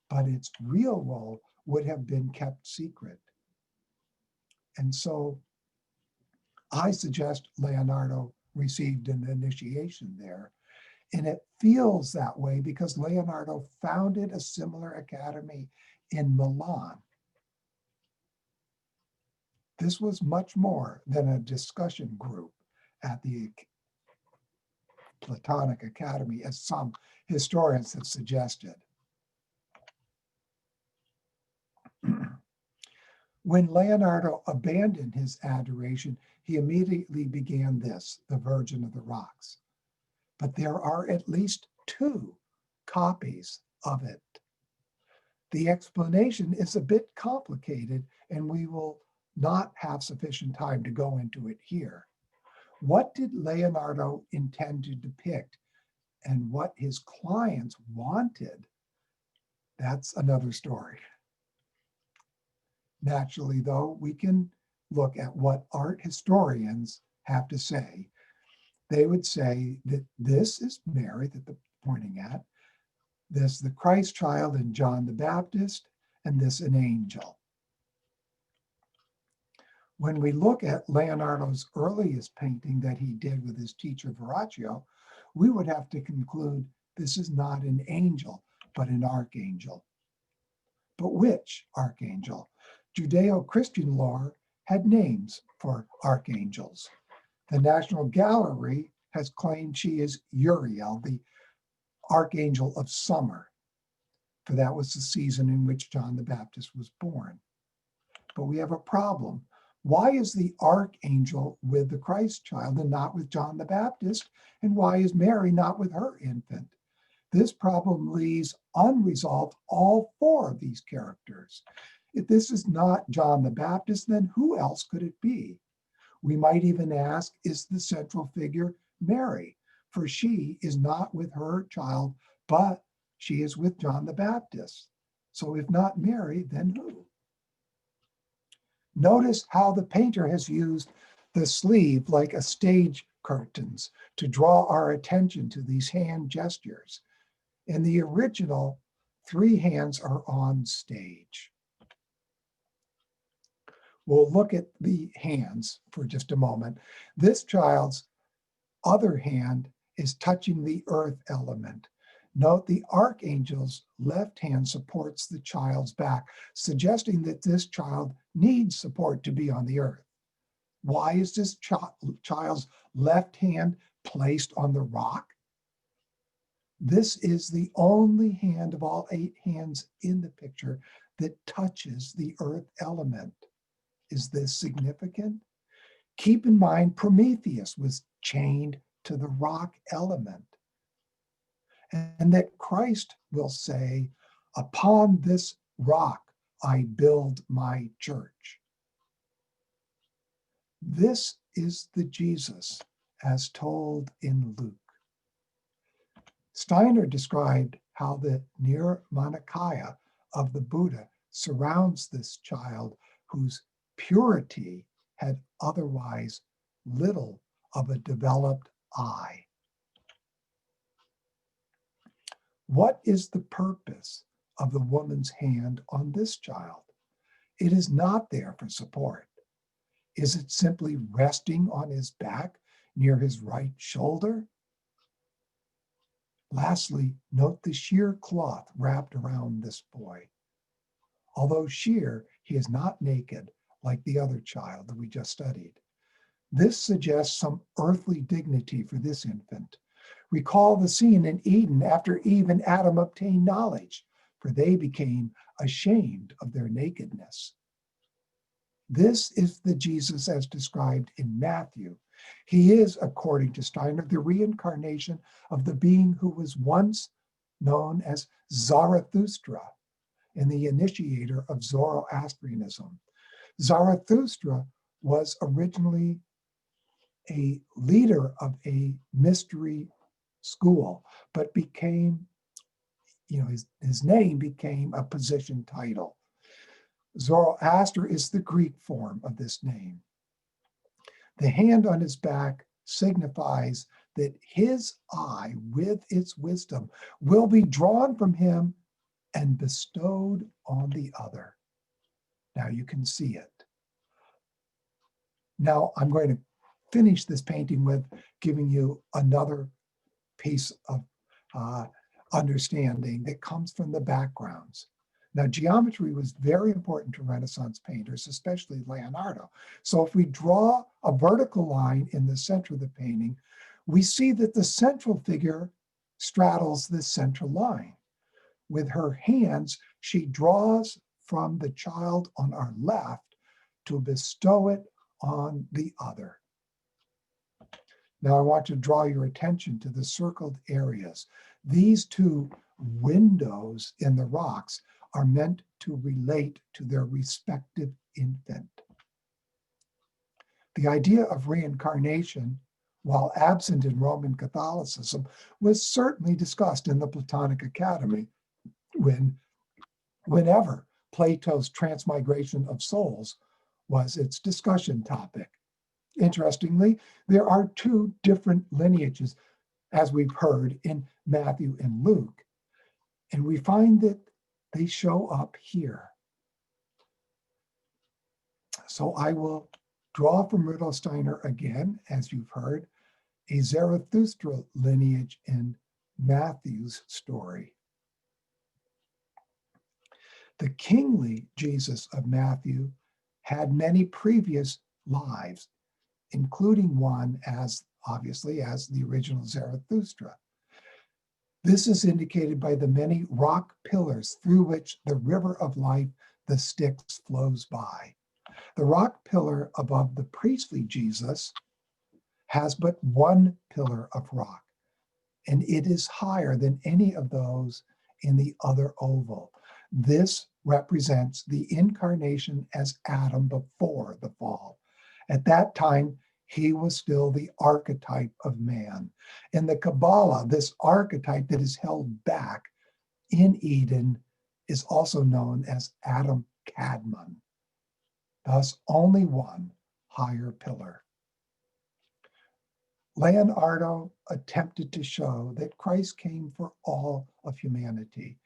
[SPEAKER 2] but its real role would have been kept secret. And so I suggest Leonardo received an initiation there. And it feels that way because Leonardo founded a similar academy in Milan. This was much more than a discussion group at the Platonic Academy, as some historians have suggested. When Leonardo abandoned his adoration, he immediately began this, the Virgin of the Rocks. But there are at least two copies of it. The explanation is a bit complicated, and we will not have sufficient time to go into it here. What did Leonardo intend to depict and what his clients wanted? That's another story. Naturally, though, we can look at what art historians have to say. They would say that this is Mary that they're pointing at, this the Christ child and John the Baptist, and this an angel. When we look at Leonardo's earliest painting that he did with his teacher Verrocchio, we would have to conclude this is not an angel, but an archangel. But which archangel? Judeo-Christian lore had names for archangels. The National Gallery has claimed she is Uriel, the archangel of summer, for that was the season in which John the Baptist was born. But we have a problem. Why is the archangel with the Christ child and not with John the Baptist? And why is Mary not with her infant? This problem leaves unresolved all four of these characters. If this is not John the Baptist, then who else could it be? We might even ask, is the central figure Mary? For she is not with her child, but she is with John the Baptist. So if not Mary, then who? Notice how the painter has used the sleeve like a stage curtains to draw our attention to these hand gestures. In the original, three hands are on stage. We'll look at the hands for just a moment. This child's other hand is touching the earth element. Note the archangel's left hand supports the child's back, suggesting that this child needs support to be on the earth. Why is this child's left hand placed on the rock? This is the only hand of all 8 hands in the picture that touches the earth element. Is this significant? Keep in mind, Prometheus was chained to the rock element. And that Christ will say, upon this rock I build my church. This is the Jesus as told in Luke. Steiner described how the nirmanakaya of the Buddha surrounds this child whose purity had otherwise little of a developed eye. What is the purpose of the woman's hand on this child? It is not there for support. Is it simply resting on his back near his right shoulder? Lastly, note the sheer cloth wrapped around this boy. Although sheer, he is not naked like the other child that we just studied. This suggests some earthly dignity for this infant. Recall the scene in Eden after Eve and Adam obtained knowledge, for they became ashamed of their nakedness. This is the Jesus as described in Matthew. He is, according to Steiner, the reincarnation of the being who was once known as Zarathustra and the initiator of Zoroastrianism. Zarathustra was originally a leader of a mystery school, but became, his name became a position title. Zoroaster is the Greek form of this name. The hand on his back signifies that his eye, with its wisdom, will be drawn from him and bestowed on the other. Now you can see it. Now I'm going to finish this painting with giving you another piece of understanding that comes from the backgrounds. Now, geometry was very important to Renaissance painters, especially Leonardo. So if we draw a vertical line in the center of the painting, we see that the central figure straddles this central line. With her hands, she draws from the child on our left to bestow it on the other. Now I want to draw your attention to the circled areas. These two windows in the rocks are meant to relate to their respective infant. The idea of reincarnation, while absent in Roman Catholicism, was certainly discussed in the Platonic Academy whenever Plato's Transmigration of Souls was its discussion topic. Interestingly, there are two different lineages, as we've heard in Matthew and Luke, and we find that they show up here. So I will draw from Rudolf Steiner again, as you've heard, a Zarathustra lineage in Matthew's story. The kingly Jesus of Matthew had many previous lives, including one obviously as the original Zarathustra. This is indicated by the many rock pillars through which the river of life, the Styx, flows by. The rock pillar above the priestly Jesus has but one pillar of rock, and it is higher than any of those in the other oval. This represents the incarnation as Adam before the fall. At that time, he was still the archetype of man. In the Kabbalah, this archetype that is held back in Eden is also known as Adam Kadmon. Thus, only one higher pillar. Leonardo attempted to show that Christ came for all of humanity.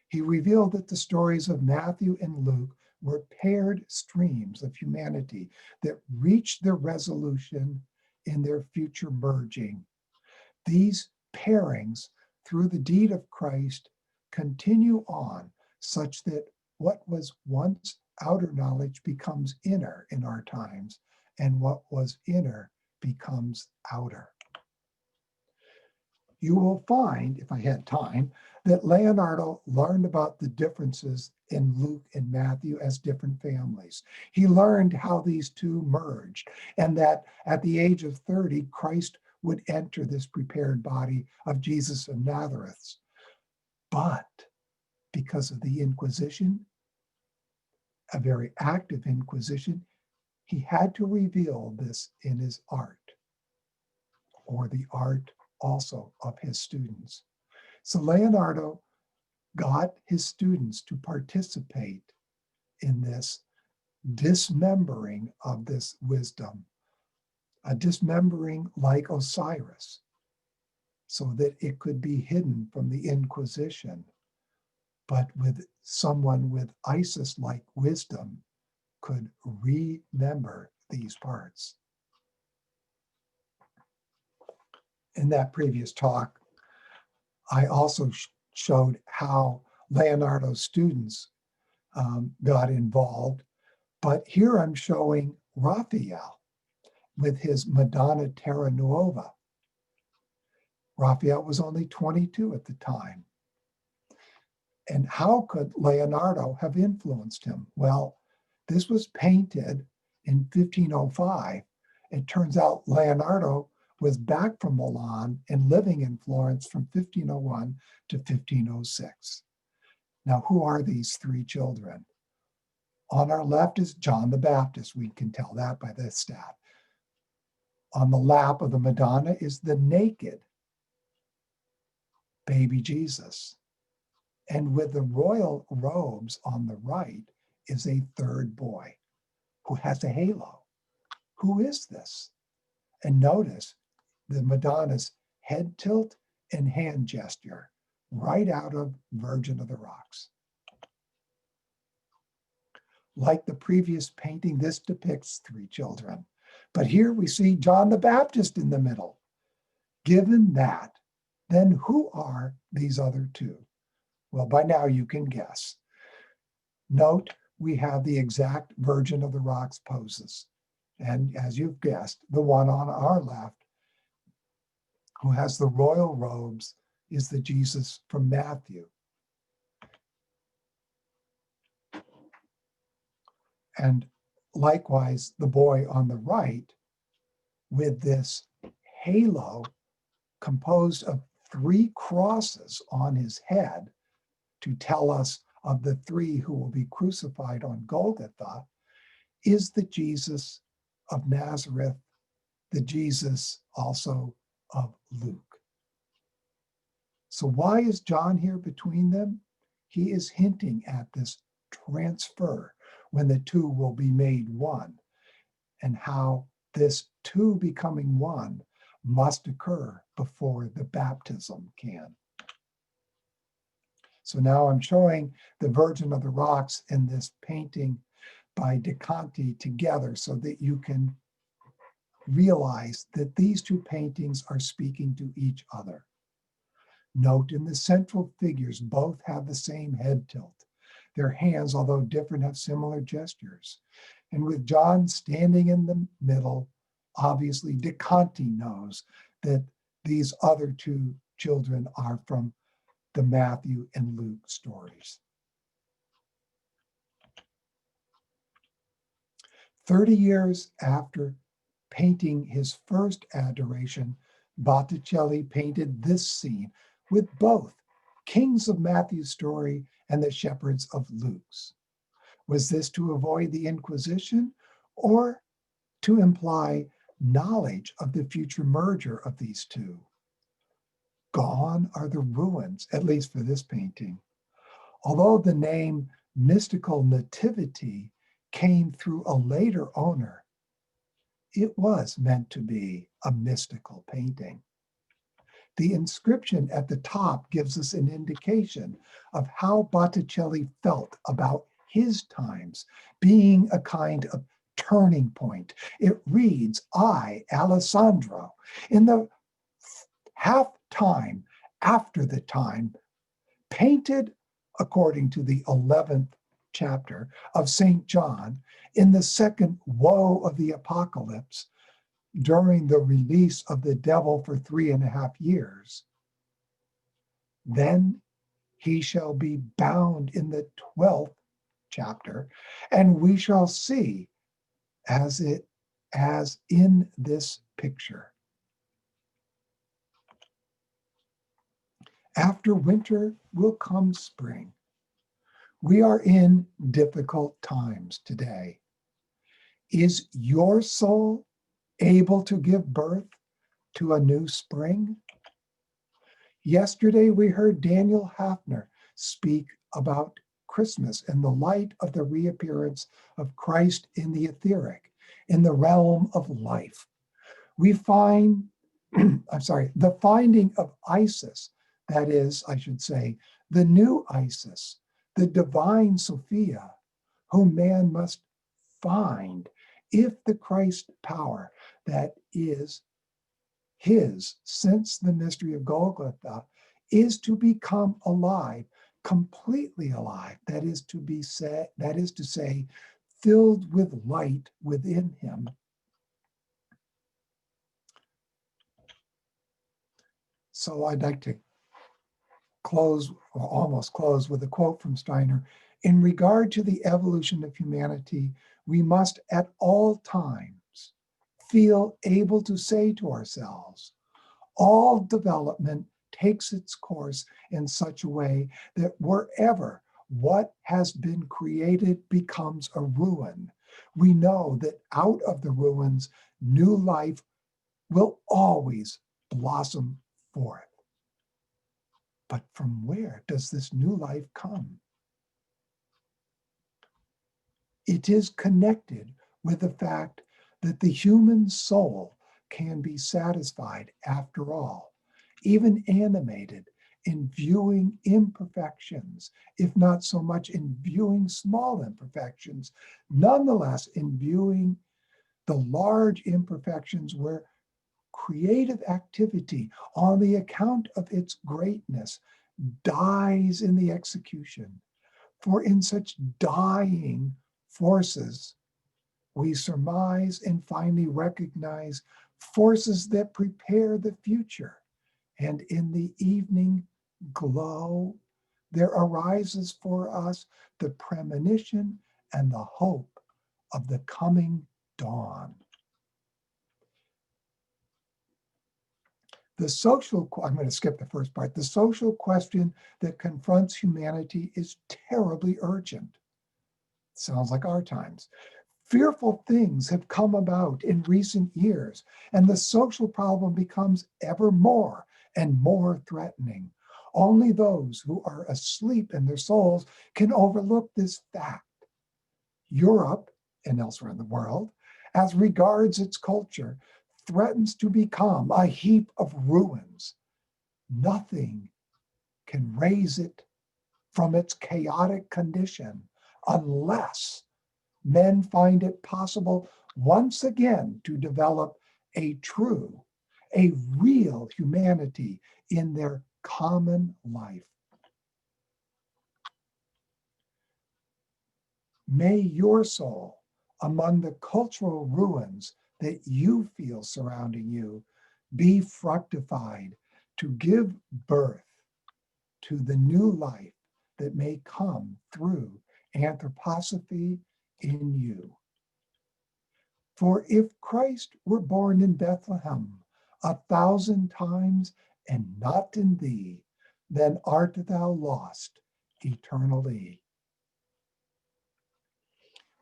[SPEAKER 2] He revealed that the stories of Matthew and Luke were paired streams of humanity that reached their resolution in their future merging. These pairings, through the deed of Christ, continue on such that what was once outer knowledge becomes inner in our times, and what was inner becomes outer. You will find, if I had time, that Leonardo learned about the differences in Luke and Matthew as different families. He learned how these two merged, and that at the age of 30, Christ would enter this prepared body of Jesus of Nazareth. But because of the Inquisition, a very active Inquisition, he had to reveal this in his art, or the art also of his students. So Leonardo got his students to participate in this dismembering of this wisdom, a dismembering like Osiris, so that it could be hidden from the Inquisition, but with someone with Isis-like wisdom could remember these parts. In that previous talk, I also showed how Leonardo's students got involved, but here I'm showing Raphael with his Madonna Terra Nuova. Raphael was only 22 at the time. And how could Leonardo have influenced him? Well, this was painted in 1505. It turns out Leonardo was back from Milan and living in Florence from 1501 to 1506. Now, who are these three children? On our left is John the Baptist. We can tell that by this staff. On the lap of the Madonna is the naked baby Jesus. And with the royal robes on the right is a third boy who has a halo. Who is this? And notice the Madonna's head tilt and hand gesture, right out of Virgin of the Rocks. Like the previous painting, this depicts three children. But here we see John the Baptist in the middle. Given that, then who are these other two? Well, by now you can guess. Note, we have the exact Virgin of the Rocks poses. And as you've guessed, the one on our left, who has the royal robes, is the Jesus from Matthew. And likewise, the boy on the right with this halo composed of 3 crosses on his head to tell us of the 3 who will be crucified on Golgotha is the Jesus of Nazareth, the Jesus also of Luke. So why is John here between them? He is hinting at this transfer when the 2 will be made one, and how this 2 becoming one must occur before the baptism can. So now I'm showing the Virgin of the Rocks in this painting by De Conti together so that you can realize that these 2 paintings are speaking to each other. Note in the central figures, both have the same head tilt. Their hands, although different, have similar gestures. And with John standing in the middle, obviously De Conti knows that these other 2 children are from the Matthew and Luke stories. 30 years after painting his first Adoration, Botticelli painted this scene with both kings of Matthew's story and the shepherds of Luke's. Was this to avoid the Inquisition or to imply knowledge of the future merger of these 2? Gone are the ruins, at least for this painting. Although the name Mystical Nativity came through a later owner, it was meant to be a mystical painting. The inscription at the top gives us an indication of how Botticelli felt about his times being a kind of turning point. It reads, I, Alessandro, in the half time after the time, painted according to the 11th chapter of St. John in the second woe of the apocalypse during the release of the devil for 3.5 years. Then he shall be bound in the 12th chapter, and we shall see as in this picture. After winter will come spring. We are in difficult times today. Is your soul able to give birth to a new spring? Yesterday, we heard Daniel Hafner speak about Christmas in the light of the reappearance of Christ in the etheric, in the realm of life. We find, the finding of Isis, that is, I should say, the new Isis, the divine Sophia, whom man must find if the Christ power that is his since the mystery of Golgotha is to become alive, completely alive, that is to say, filled with light within him. So I'd like to close, or almost close, with a quote from Steiner. In regard to the evolution of humanity, we must at all times feel able to say to ourselves, all development takes its course in such a way that wherever what has been created becomes a ruin, we know that out of the ruins, new life will always blossom forth. But from where does this new life come? It is connected with the fact that the human soul can be satisfied after all, even animated in viewing imperfections, if not so much in viewing small imperfections, nonetheless in viewing the large imperfections where creative activity, on the account of its greatness, dies in the execution. For in such dying forces, we surmise and finally recognize forces that prepare the future. And in the evening glow, there arises for us the premonition and the hope of the coming dawn. I'm going to skip the first part. The social question that confronts humanity is terribly urgent. Sounds like our times. Fearful things have come about in recent years, and the social problem becomes ever more and more threatening. Only those who are asleep in their souls can overlook this fact. Europe, and elsewhere in the world, as regards its culture, threatens to become a heap of ruins. Nothing can raise it from its chaotic condition unless men find it possible once again to develop a real humanity in their common life. May your soul, among the cultural ruins that you feel surrounding you, be fructified to give birth to the new life that may come through anthroposophy in you. For if Christ were born in Bethlehem 1,000 times and not in thee, then art thou lost eternally.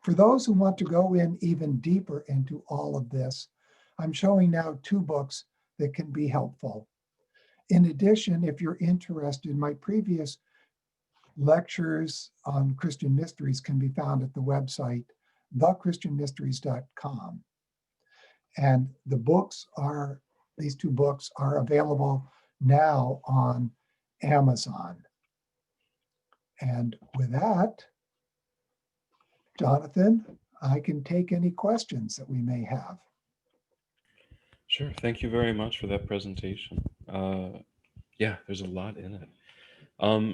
[SPEAKER 2] For those who want to go in even deeper into all of this, I'm showing now 2 books that can be helpful. In addition, if you're interested, my previous lectures on Christian mysteries can be found at the website, thechristianmysteries.com. And these 2 books are available now on Amazon. And with that, Jonathan, I can take any questions that we may have.
[SPEAKER 1] Sure. Thank you very much for that presentation. Yeah, there's a lot in it.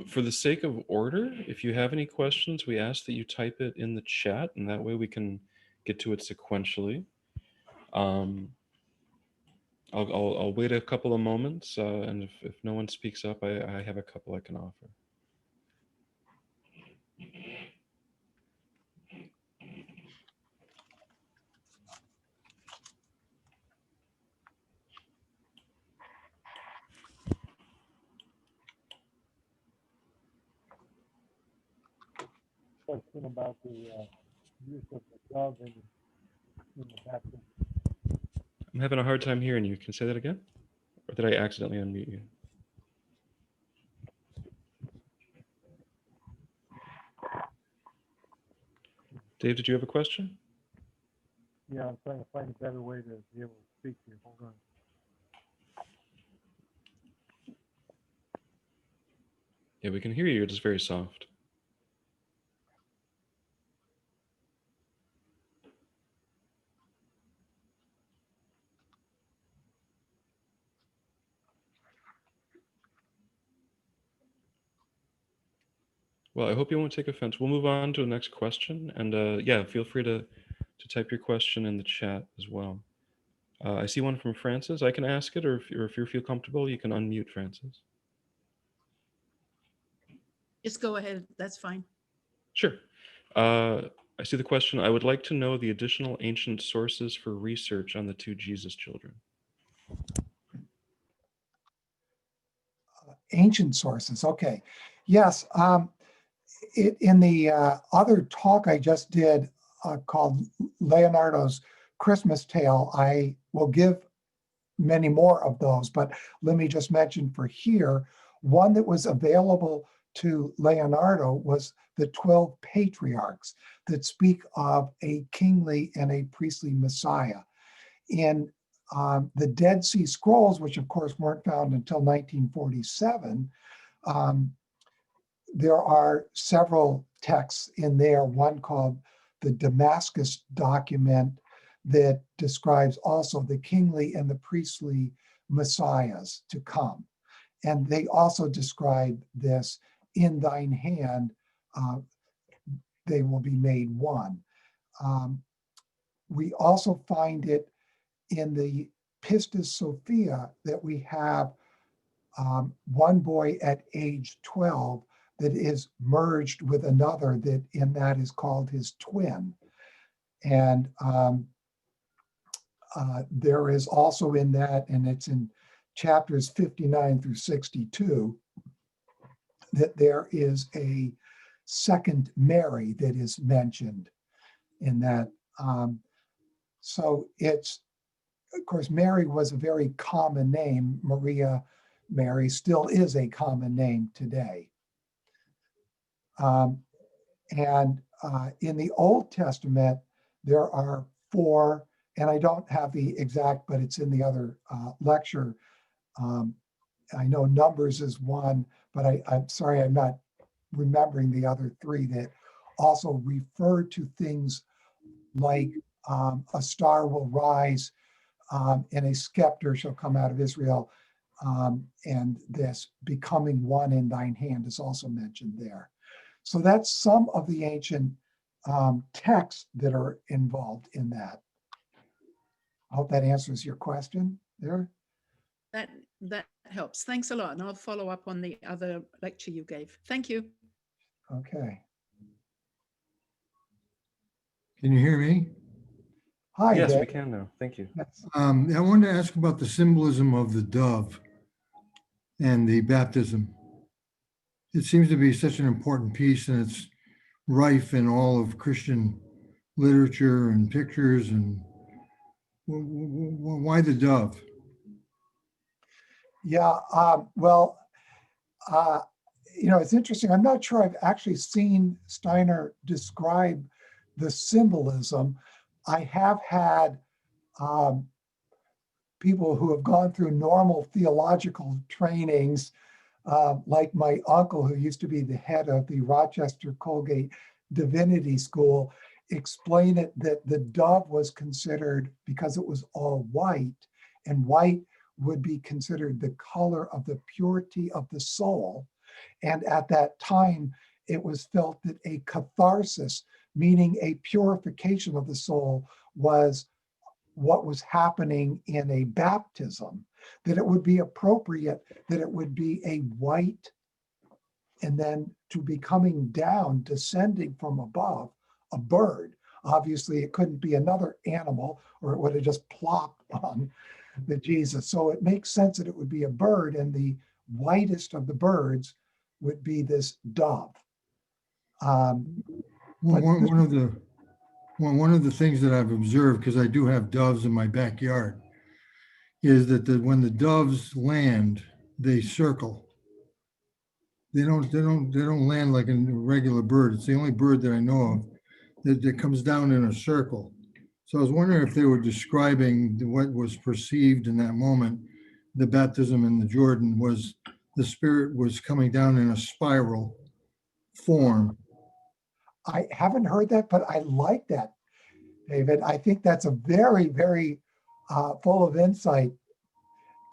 [SPEAKER 1] For the sake of order, if you have any questions, we ask that you type it in the chat, and that way we can get to it sequentially. I'll wait a couple of moments, and if no one speaks up, I have a couple I can offer.
[SPEAKER 3] Question about the use of the dove in the baptism.
[SPEAKER 1] I'm having a hard time hearing you. Can you say that again? Or did I accidentally unmute you? Dave, did you have a question?
[SPEAKER 3] Yeah, I'm trying to find a better way to be able to speak here. Hold on.
[SPEAKER 1] Yeah, we can hear you. You're just very soft. Well, I hope you won't take offense. We'll move on to the next question. And yeah, feel free to type your question in the chat as well. I see one from Francis. I can ask it, or if you feel comfortable, you can unmute Francis.
[SPEAKER 4] Just go ahead. That's fine.
[SPEAKER 1] Sure. I see the question. I would like to know the additional ancient sources for research on the 2 Jesus children.
[SPEAKER 2] Ancient sources, okay. Yes, in the other talk I just did called Leonardo's Christmas Tale, I will give many more of those, but let me just mention for here, one that was available to Leonardo was the 12 patriarchs that speak of a kingly and a priestly Messiah. In the Dead Sea Scrolls, which of course weren't found until 1947, there are several texts in there, one called the Damascus document that describes also the kingly and the priestly messiahs to come. And they also describe this, in thine hand, they will be made one. We also find it in the Pistis Sophia that we have one boy at age 12 that is merged with another that is called his twin. And there is also in that, and it's in chapters 59 through 62, that there is a second Mary that is mentioned in that. So it's, of course, Mary was a very common name. Maria, Mary still is a common name today. And in the Old Testament, there are 4, and I don't have the exact, but it's in the other lecture. I know Numbers is 1, but I'm sorry, I'm not remembering the other 3 that also refer to things like a star will rise and a scepter shall come out of Israel. And this becoming one in thine hand is also mentioned there. So that's some of the ancient texts that are involved in that. I hope that answers your question there.
[SPEAKER 4] That helps. Thanks a lot. And I'll follow up on the other lecture you gave. Thank you.
[SPEAKER 2] Okay.
[SPEAKER 5] Can you hear me?
[SPEAKER 2] Hi,
[SPEAKER 1] Yes,
[SPEAKER 2] Dave.
[SPEAKER 1] we can now. Thank you.
[SPEAKER 2] Yes.
[SPEAKER 5] I wanted to ask about the symbolism of the dove and the baptism. It seems to be such an important piece, and it's rife in all of Christian literature and pictures. And why the dove?
[SPEAKER 2] Yeah, well, it's interesting. I'm not sure I've actually seen Steiner describe the symbolism. I have had people who have gone through normal theological trainings, like my uncle, who used to be the head of the Rochester Colgate Divinity School, explain it that the dove was considered, because it was all white, and white would be considered the color of the purity of the soul. And at that time, it was felt that a catharsis, meaning a purification of the soul, was what was happening in a baptism, that it would be appropriate that it would be a white, and then to be coming down, descending from above, a bird. Obviously, it couldn't be another animal, or it would have just plopped on the Jesus. So it makes sense that it would be a bird, and the whitest of the birds would be this dove.
[SPEAKER 5] Well,
[SPEAKER 2] But
[SPEAKER 5] one of the things that I've observed, because I do have doves in my backyard, is that when the doves land, they circle. They don't land like a regular bird. It's the only bird that I know of that comes down in a circle. So I was wondering if they were describing what was perceived in that moment, the baptism in the Jordan, was the Spirit was coming down in a spiral form.
[SPEAKER 2] I haven't heard that, but I like that, David. I think that's a very, very full of insight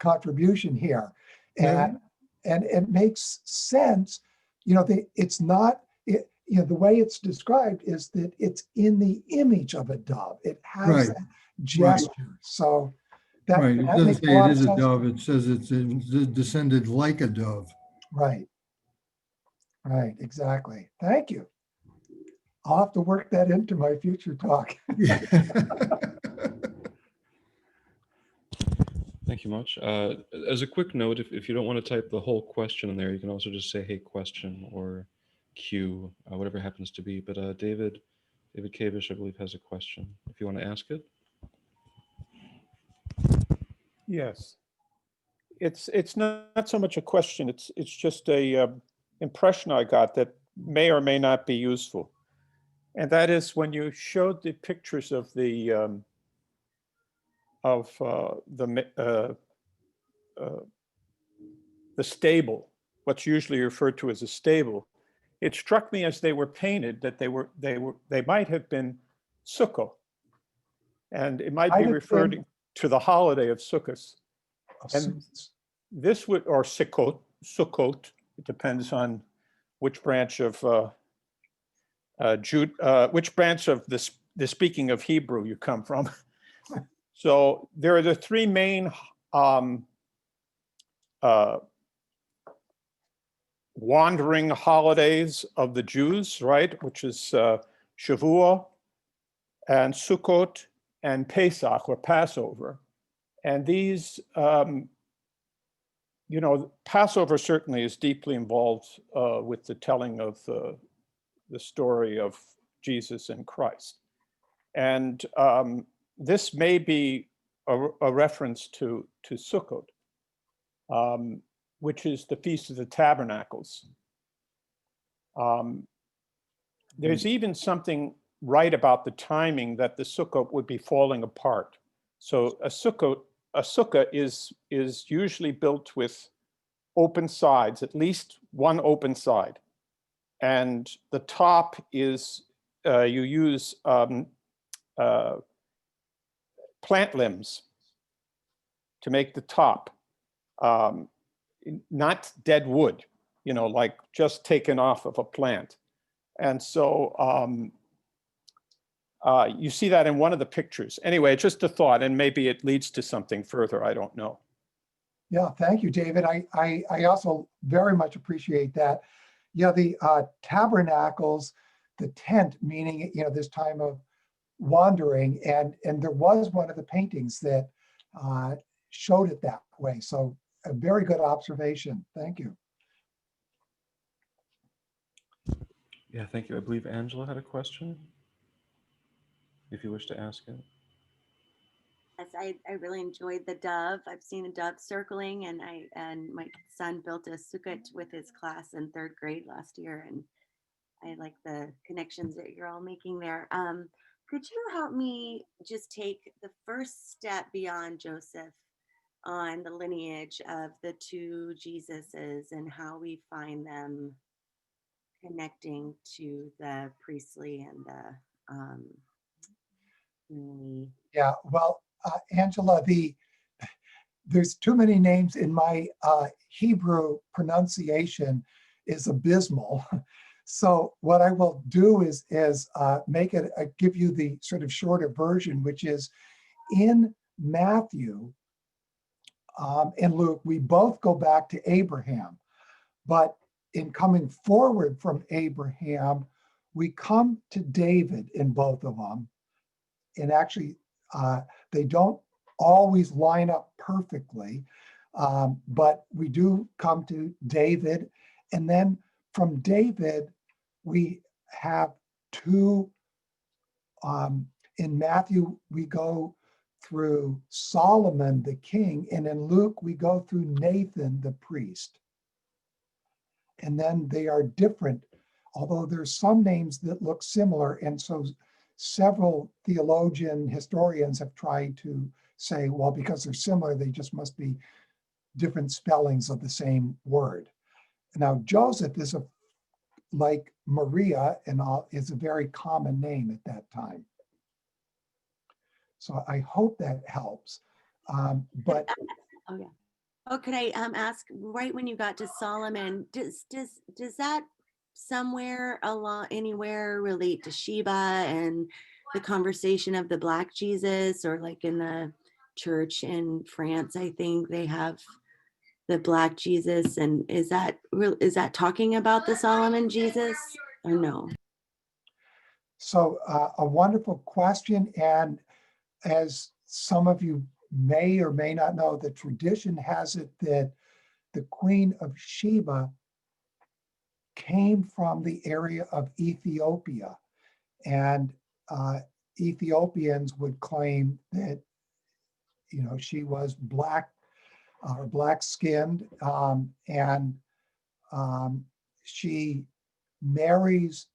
[SPEAKER 2] contribution here. And it makes sense. It's not, the way it's described is that it's in the image of a dove. It has
[SPEAKER 5] Right.
[SPEAKER 2] that gesture.
[SPEAKER 5] Right.
[SPEAKER 2] So that,
[SPEAKER 5] Right. It
[SPEAKER 2] that
[SPEAKER 5] doesn't
[SPEAKER 2] makes a
[SPEAKER 5] say
[SPEAKER 2] lot
[SPEAKER 5] it
[SPEAKER 2] of
[SPEAKER 5] is a
[SPEAKER 2] sense.
[SPEAKER 5] dove. It says it's descended like a dove.
[SPEAKER 2] Right. Right. Exactly. Thank you. I'll have to work that into my future talk.
[SPEAKER 1] Thank you much. As a quick note, if you don't want to type the whole question in there, you can also just say, hey, question, or Q, whatever it happens to be. But David Kavish, I believe, has a question. If you want to ask it.
[SPEAKER 6] Yes. It's not so much a question. It's just a impression I got that may or may not be useful. And that is when you showed the pictures of the stable, what's usually referred to as a stable, it struck me as they were painted that they might have been Sukkot, and it might be referred to the holiday of Sukkot. And this would, or Sukkot, it depends on which branch of which branch of the speaking of Hebrew you come from. So there are the 3 main wandering holidays of the Jews, right? Which is Shavuot, and Sukkot and Pesach, or Passover. And these, you know, Passover certainly is deeply involved with the telling of the story of Jesus and Christ. And this may be a reference to Sukkot, which is the Feast of the Tabernacles. There's even something right about the timing that the Sukkot would be falling apart. So a sukkah is usually built with open sides, at least one open side. And the top is, you use plant limbs to make the top, not dead wood, you know, like just taken off of a plant. And so you see that in one of the pictures. Anyway, just a thought, and maybe it leads to something further, I don't know.
[SPEAKER 2] Yeah, thank you, David. I also very much appreciate that. Yeah, the tabernacles, the tent, meaning, you know, this time of wandering, and there was one of the paintings that showed it that way. So a very good observation. Thank you.
[SPEAKER 1] Yeah, thank you. I believe Angela had a question, if you wish to ask it.
[SPEAKER 7] Yes, I really enjoyed the dove. I've seen a dove circling, and my son built a sukkah with his class in 3rd grade last year, and I like the connections that you're all making there. Could you help me just take the first step beyond Joseph on the lineage of the 2 Jesuses and how we find them connecting to the priestly and the kingly?
[SPEAKER 2] Yeah, well, Angela, there's too many names in my Hebrew pronunciation is abysmal. So what I will do is make it give you the sort of shorter version, which is in Matthew and Luke, we both go back to Abraham, but in coming forward from Abraham, we come to David in both of them. And actually, they don't always line up perfectly, but we do come to David. And then from David, we have 2, in Matthew, we go through Solomon, the king, and in Luke, we go through Nathan, the priest. And then they are different, although there's some names that look similar. And so several theologian historians have tried to say, well, because they're similar, they just must be different spellings of the same word. Now, Joseph is like Maria and all, is a very common name at that time. So I hope that helps. But
[SPEAKER 7] Oh yeah. Oh, could I ask, right when you got to Solomon, does that somewhere along anywhere relate to Sheba and the conversation of the Black Jesus, or like in the church in France, I think they have the Black Jesus, and is that talking about the Solomon Jesus or no?
[SPEAKER 2] so a wonderful question. And as some of you may or may not know, the tradition has it that the Queen of Sheba came from the area of Ethiopia. And Ethiopians would claim that, you know, she was black or black-skinned, and she marries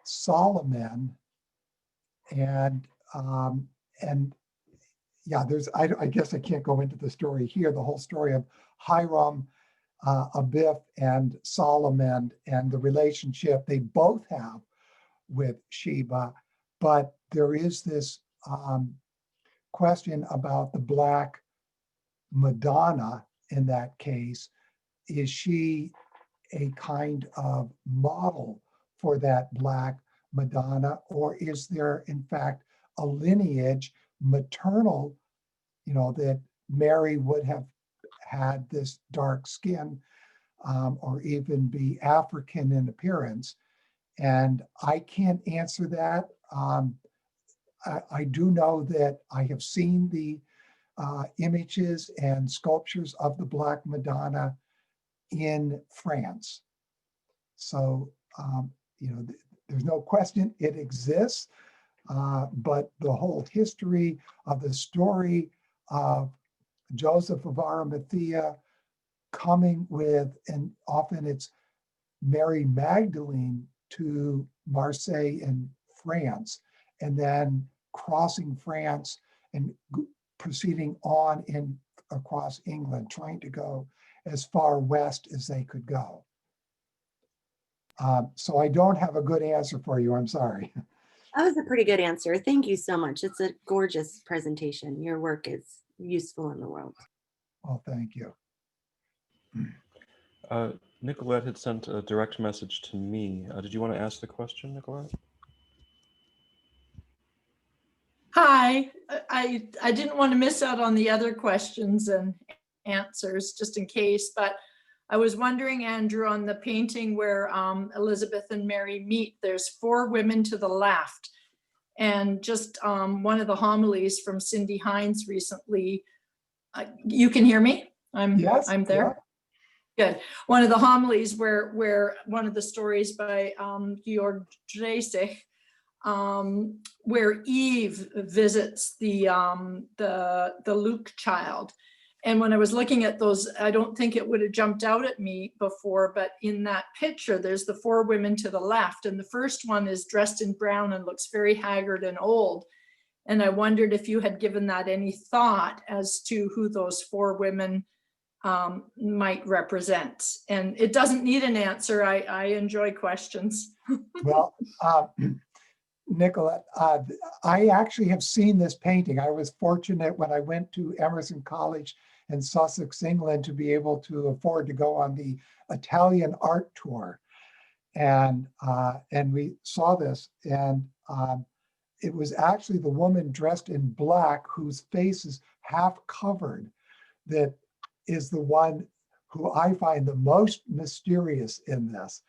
[SPEAKER 2] Solomon, and yeah, I guess I can't go into the story here, the whole story of Hiram, Abiff, and Solomon, and the relationship they both have with Sheba. But there is this question about the Black Madonna in that case. Is she a kind of model for that Black Madonna, or is there in fact a lineage, maternal, you know, that Mary would have had this dark skin, or even be African in appearance? And I can't answer that. I do know that I have seen the images and sculptures of the Black Madonna in France. So, there's no question it exists, but the whole history of the story of Joseph of Arimathea coming with, and often it's Mary Magdalene to Marseille in France, and then crossing France and proceeding on across England, trying to go as far west as they could go. So I don't have a good answer for you. I'm sorry.
[SPEAKER 7] That was a pretty good answer. Thank you so much. It's a gorgeous presentation. Your work is useful in the world.
[SPEAKER 2] Well, thank you.
[SPEAKER 1] Nicolette had sent a direct message to me. Did you want to ask the question, Nicolette?
[SPEAKER 8] Hi, I didn't want to miss out on the other questions and answers just in case, but I was wondering, Andrew, on the painting where Elizabeth and Mary meet, there's 4 women to the left. And just one of the homilies from Cindy Hines recently, you can hear me?
[SPEAKER 2] Yes,
[SPEAKER 8] I'm there. Yeah. Good. One of the homilies where one of the stories by Georg Dreisig, where Eve visits the Luke child. And when I was looking at those, I don't think it would have jumped out at me before, but in that picture, there's the 4 women to the left. And the first one is dressed in brown and looks very haggard and old. And I wondered if you had given that any thought as to who those 4 women might represent. And it doesn't need an answer. I enjoy questions.
[SPEAKER 2] Well, Nicolette, I actually have seen this painting. I was fortunate when I went to Emerson College in Sussex, England, to be able to afford to go on the Italian art tour. And we saw this, and it was actually the woman dressed in black whose face is half covered that is the one who I find the most mysterious in this.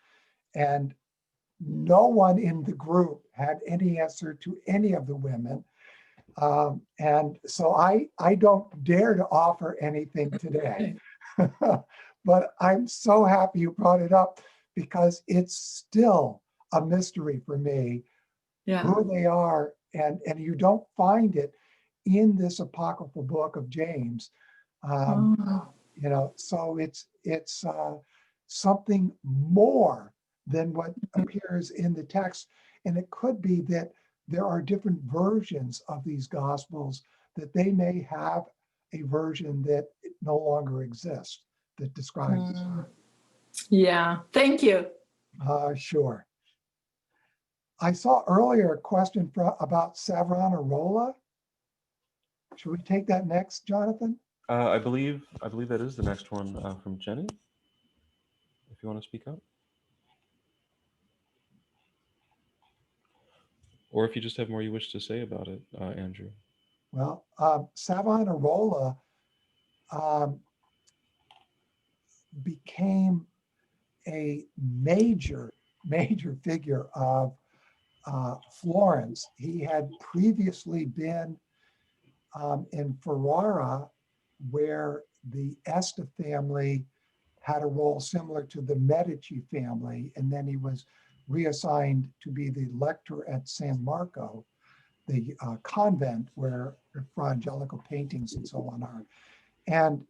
[SPEAKER 2] And no one in the group had any answer to any of the women. And so I don't dare to offer anything today. But I'm so happy you brought it up because it's still a mystery for me who they are. And you don't find it in this apocryphal book of James. So it's something more than what appears in the text. And it could be that there are different versions of these gospels, that they may have a version that no longer exists that describes it.
[SPEAKER 8] Yeah, thank you.
[SPEAKER 2] Sure. I saw earlier a question about Savonarola. Should we take that next, Jonathan?
[SPEAKER 1] I believe that is the next one from Jenny. If you want to speak up. Or if you just have more you wish to say about it, Andrew.
[SPEAKER 2] Well, Savonarola became a major figure of Florence. He had previously been in Ferrara, where the Este family had a role similar to the Medici family, and then he was reassigned to be the lector at San Marco, the convent where Fra Angelico paintings and so on are. And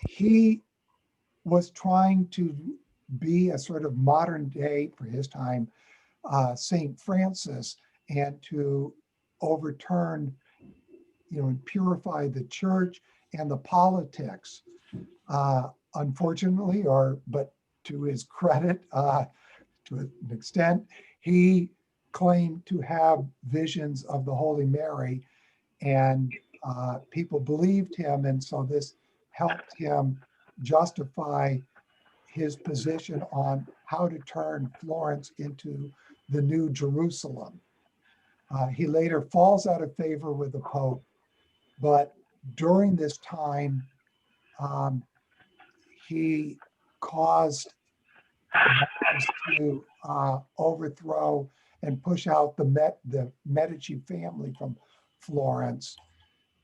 [SPEAKER 2] he was trying to be a sort of modern day, for his time, Saint Francis, and to overturn, and purify the church and the politics. Unfortunately, but to his credit, to an extent, he claimed to have visions of the Holy Mary, and people believed him, and so this helped him justify his position on how to turn Florence into the new Jerusalem. He later falls out of favor with the Pope, but during this time, he caused to overthrow and push out the Medici family from Florence.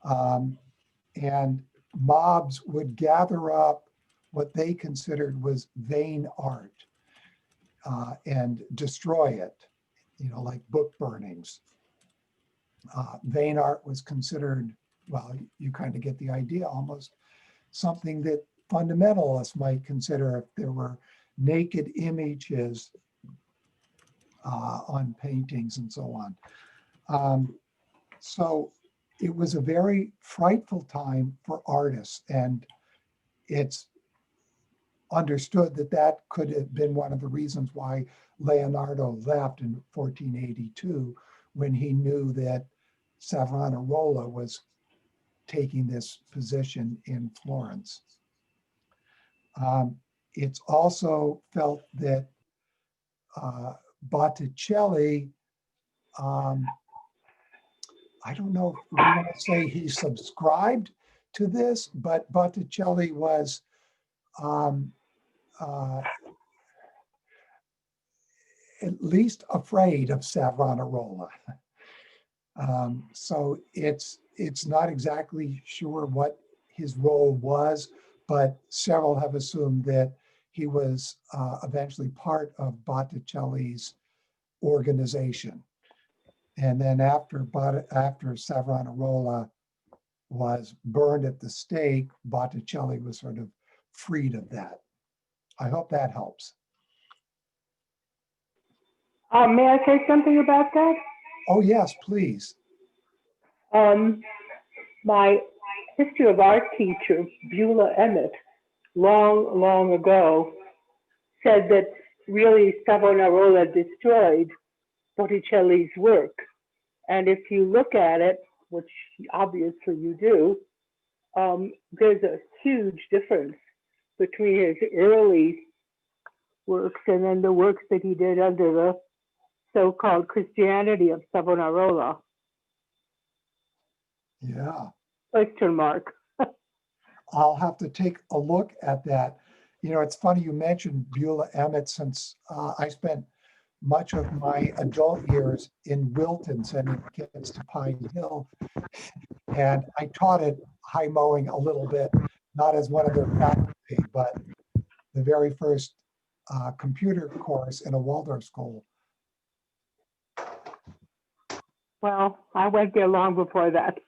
[SPEAKER 2] And mobs would gather up what they considered was vain art and destroy it, like book burnings. Vain art was considered, well, you kind of get the idea, almost something that fundamentalists might consider if there were naked images on paintings and so on. So it was a very frightful time for artists, and it's understood that that could have been one of the reasons why Leonardo left in 1482, when he knew that Savonarola was taking this position in Florence. It's also felt that Botticelli, I don't know if we want to say he subscribed to this, but Botticelli was at least afraid of Savonarola. So it's not exactly sure what his role was, but several have assumed that he was eventually part of Botticelli's organization. And then after Savonarola was burned at the stake, Botticelli was sort of freed of that. I hope that helps.
[SPEAKER 9] May I say something about that?
[SPEAKER 2] Oh, yes, please.
[SPEAKER 9] My history of art teacher, Beulah Emmett, long ago, said that really Savonarola destroyed Botticelli's work. And if you look at it, which obviously you do, there's a huge difference between his early works and then the works that he did under the so-called Christianity of Savonarola.
[SPEAKER 2] Yeah.
[SPEAKER 9] Question mark.
[SPEAKER 2] I'll have to take a look at that. It's funny you mentioned Beulah Emmett, since I spent much of my adult years in Wilton sending kids to Pine Hill. And I taught at High Mowing a little bit, not as one of their faculty, but the very first computer course in a Waldorf school.
[SPEAKER 9] Well, I went there long before that.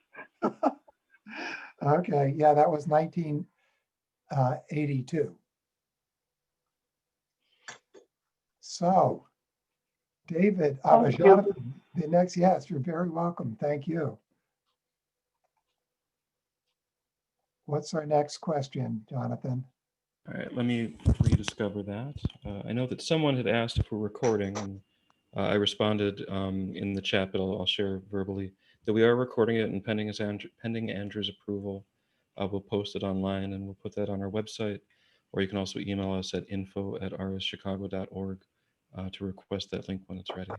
[SPEAKER 2] Okay, yeah, that was 1982. So, David,
[SPEAKER 9] Thank you.
[SPEAKER 2] Jonathan, the next, yes, you're very welcome. Thank you. What's our next question, Jonathan?
[SPEAKER 1] All right, let me rediscover that. I know that someone had asked if we're recording, and I responded in the chat, but I'll share verbally that we are recording it, and pending Andrew's approval, we'll post it online and we'll put that on our website, or you can also email us at info@rschicago.org to request that link when it's ready.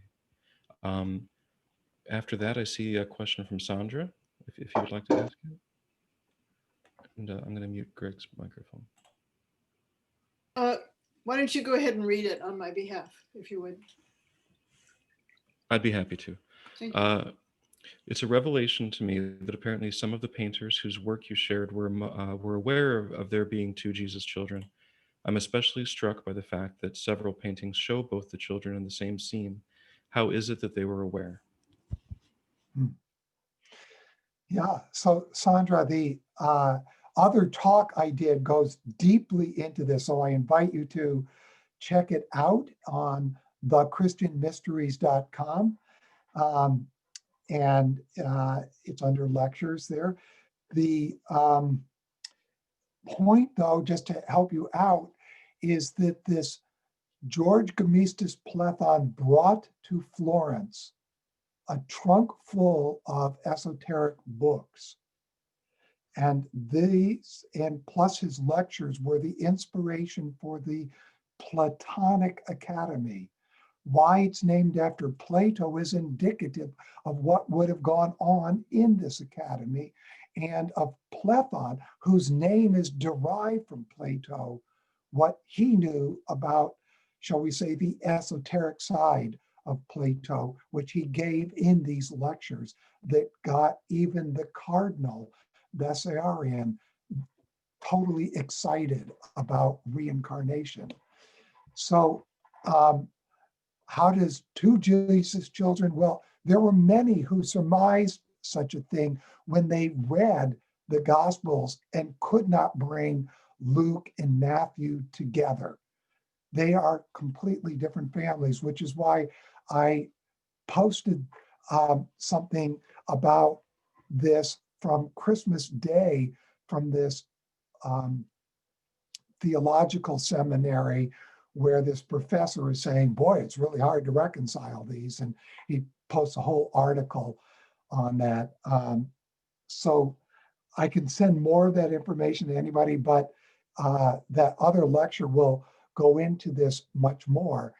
[SPEAKER 1] After that, I see a question from Sandra, if you would like to ask it. And I'm going to mute Greg's microphone.
[SPEAKER 4] Why don't you go ahead and read it on my behalf, if you would?
[SPEAKER 1] I'd be happy to.
[SPEAKER 4] Thank you.
[SPEAKER 1] It's a revelation to me that apparently some of the painters whose work you shared were aware of there being two Jesus children. I'm especially struck by the fact that several paintings show both the children in the same scene. How is it that they were aware?
[SPEAKER 2] Yeah, so Sandra, the other talk I did goes deeply into this, so I invite you to check it out on thechristianmysteries.com. And it's under lectures there. The point, though, just to help you out, is that this George Gemistus Plethon brought to Florence a trunk full of esoteric books. And these, and plus his lectures, were the inspiration for the Platonic Academy. Why it's named after Plato is indicative of what would have gone on in this academy, and of Plethon, whose name is derived from Plato, what he knew about, shall we say, the esoteric side of Plato, which he gave in these lectures that got even the Cardinal Bessarion totally excited about reincarnation. So how does two Jesus children? Well, there were many who surmised such a thing when they read the Gospels and could not bring Luke and Matthew together. They are completely different families, which is why I posted something about this from Christmas Day from this theological seminary where this professor is saying, boy, it's really hard to reconcile these. And he posts a whole article on that. So I can send more of that information to anybody, but that other lecture will go into this much more.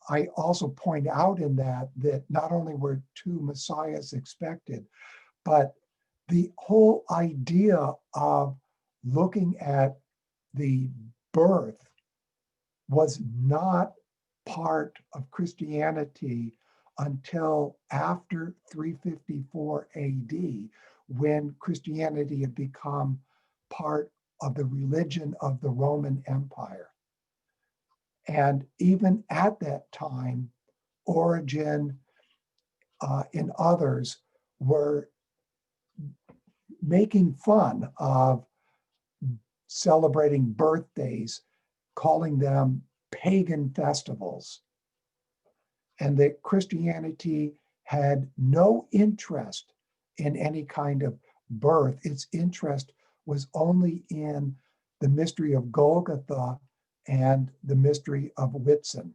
[SPEAKER 2] I also point out in that not only were two messiahs expected, but the whole idea of looking at the birth was not part of Christianity until after 354 AD, when Christianity had become part of the religion of the Roman Empire. And even at that time, Origen and others were making fun of celebrating birthdays, calling them pagan festivals, and that Christianity had no interest in any kind of birth. Its interest was only in the mystery of Golgotha and the mystery of Whitsun.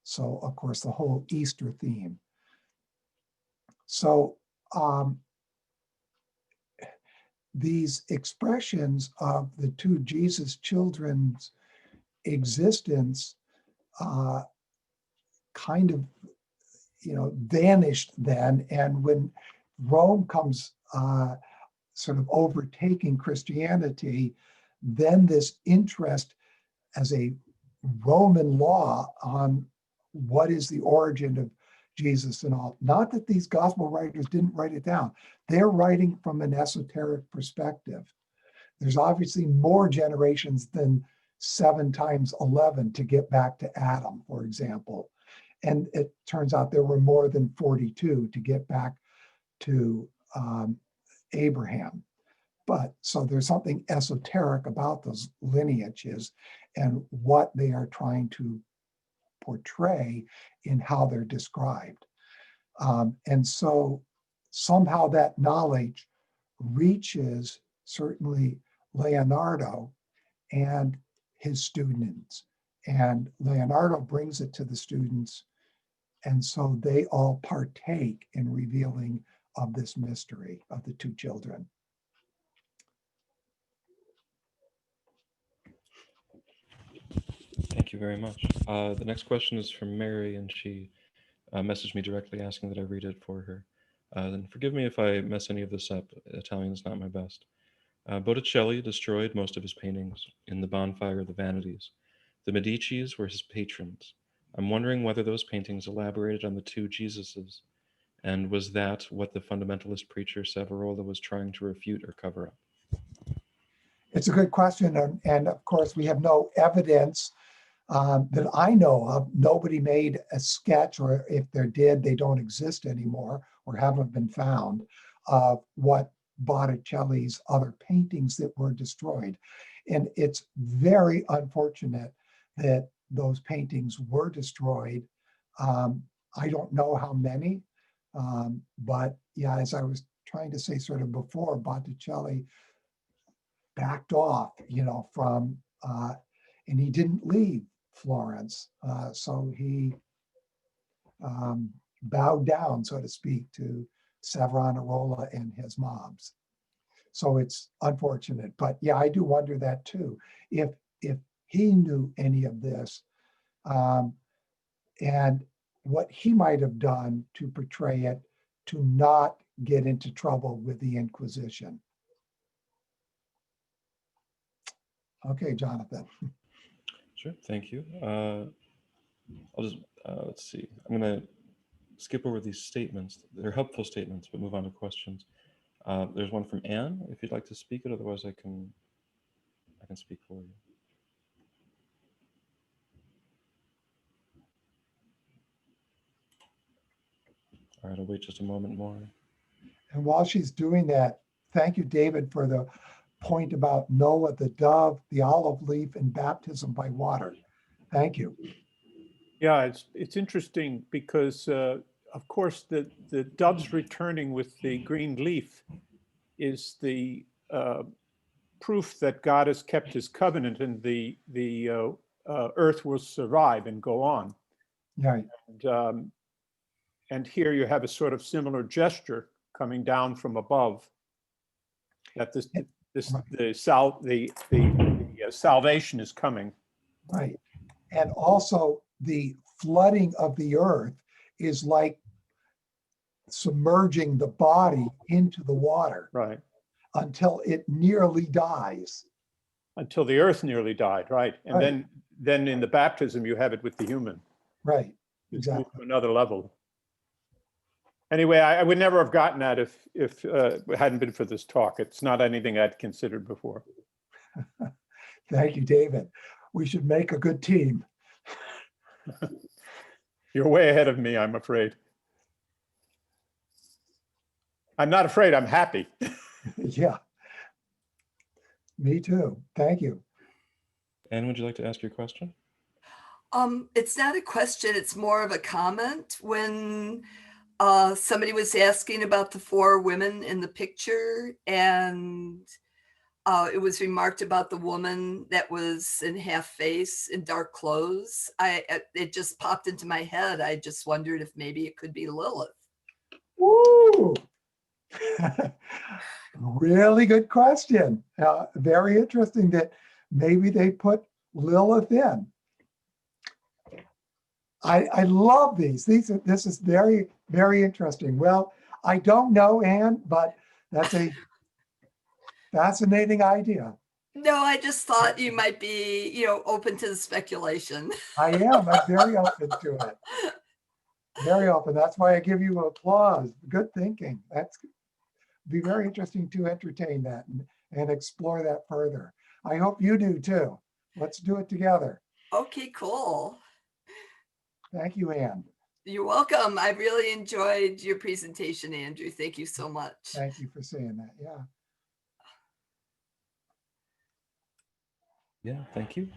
[SPEAKER 2] So, of course, the whole Easter theme. So, these expressions of the two Jesus children's existence kind of, vanished then. And when Rome comes sort of overtaking Christianity, then this interest as a Roman law on what is the origin of Jesus and all. Not that these gospel writers didn't write it down. They're writing from an esoteric perspective. There's obviously more generations than 7 times 11 to get back to Adam, for example. And it turns out there were more than 42 to get back to Abraham. But so there's something esoteric about those lineages and what they are trying to portray in how they're described. And so somehow that knowledge reaches certainly Leonardo and his students. And Leonardo brings it to the students. And so they all partake in revealing of this mystery of the two children.
[SPEAKER 1] Thank you very much. The next question is from Mary, and she messaged me directly asking that I read it for her. Then forgive me if I mess any of this up. Italian is not my best. Botticelli destroyed most of his paintings in the bonfire of the vanities. The Medicis were his patrons. I'm wondering whether those paintings elaborated on the two Jesuses, and was that what the fundamentalist preacher Savonarola was trying to refute or cover up?
[SPEAKER 2] It's a good question. And of course, we have no evidence that I know of. Nobody made a sketch, or if there did, they don't exist anymore or haven't been found, of what Botticelli's other paintings that were destroyed. And it's very unfortunate that those paintings were destroyed. I don't know how many, but yeah, as I was trying to say sort of before, Botticelli backed off, from, and he didn't leave Florence. So he bowed down, so to speak, to Savonarola and his mobs. So it's unfortunate, but yeah, I do wonder that too. If he knew any of this, and what he might have done to portray it to not get into trouble with the Inquisition. Okay, Jonathan.
[SPEAKER 1] Sure, thank you. I'll just, let's see. I'm going to skip over these statements. They're helpful statements, but move on to questions. There's one from Anne, if you'd like to speak it, otherwise I can speak for you. All right, I'll wait just a moment more.
[SPEAKER 2] And while she's doing that, thank you, David, for the point about Noah, the dove, the olive leaf, and baptism by water. Thank you.
[SPEAKER 6] Yeah, it's interesting because, of course, the doves returning with the green leaf is the proof that God has kept his covenant and the earth will survive and go on.
[SPEAKER 2] Right.
[SPEAKER 6] And here you have a sort of similar gesture coming down from above, that the salvation is coming.
[SPEAKER 2] Right. And also the flooding of the earth is like submerging the body into the water.
[SPEAKER 6] Right.
[SPEAKER 2] Until it nearly dies.
[SPEAKER 6] Until the earth nearly died, right? And
[SPEAKER 2] Right.
[SPEAKER 6] then in the baptism, you have it with the human.
[SPEAKER 2] Right,
[SPEAKER 6] It's
[SPEAKER 2] exactly.
[SPEAKER 6] moved to another level. Anyway, I would never have gotten that if it hadn't been for this talk. It's not anything I'd considered before.
[SPEAKER 2] Thank you, David. We should make a good team.
[SPEAKER 6] You're way ahead of me, I'm afraid. I'm not afraid, I'm happy.
[SPEAKER 2] Yeah. Me too. Thank you.
[SPEAKER 1] Anne, would you like to ask your question?
[SPEAKER 10] It's not a question, it's more of a comment. When somebody was asking about the 4 women in the picture, and it was remarked about the woman that was in half face in dark clothes. It just popped into my head. I just wondered if maybe it could be Lilith.
[SPEAKER 2] Woo! Really good question. Very interesting that maybe they put Lilith in. I love these. This is very, very interesting. Well, I don't know, Anne, but that's a fascinating idea.
[SPEAKER 10] No, I just thought you might be, open to the speculation.
[SPEAKER 2] I am. I'm very open to it. Very open. That's why I give you applause. Good thinking. That's be very interesting to entertain that and explore that further. I hope you do too. Let's do it together.
[SPEAKER 10] Okay, cool.
[SPEAKER 2] Thank you, Anne.
[SPEAKER 10] You're welcome. I really enjoyed your presentation, Andrew. Thank you so much.
[SPEAKER 2] Thank you for saying that. Yeah.
[SPEAKER 1] Yeah, thank you.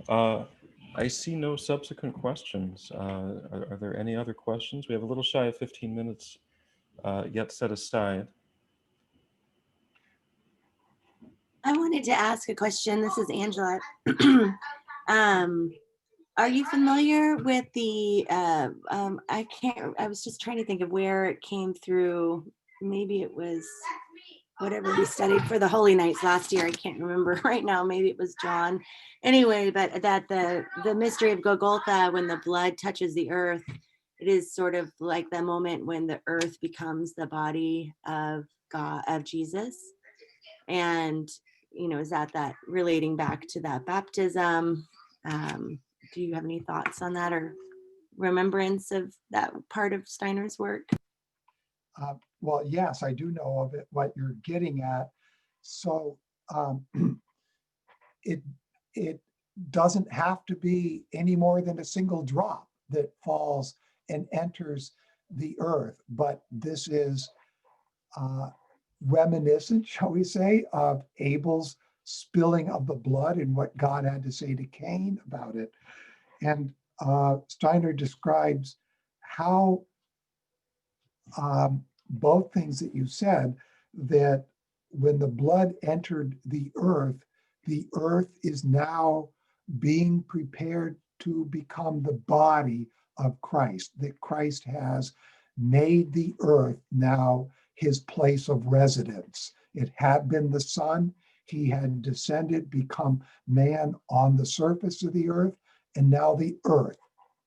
[SPEAKER 1] I see no subsequent questions. Are there any other questions? We have a little shy of 15 minutes yet set aside.
[SPEAKER 7] I wanted to ask a question. This is Angela. Are you familiar with the, I was just trying to think of where it came through. Maybe it was whatever we studied for the Holy Nights last year. I can't remember right now. Maybe it was John. Anyway, but that the mystery of Golgotha, when the blood touches the earth, it is sort of like the moment when the earth becomes the body of God, of Jesus. And, is that relating back to that baptism? Do you have any thoughts on that or remembrance of that part of Steiner's work?
[SPEAKER 2] Well, yes, I do know of it, what you're getting at. So it doesn't have to be any more than a single drop that falls and enters the earth, but this is reminiscent, shall we say, of Abel's spilling of the blood and what God had to say to Cain about it. And Steiner describes how both things that you said, that when the blood entered the earth is now being prepared to become the body of Christ, that Christ has made the earth now his place of residence. It had been the Son. He had descended, become man on the surface of the earth, and now the earth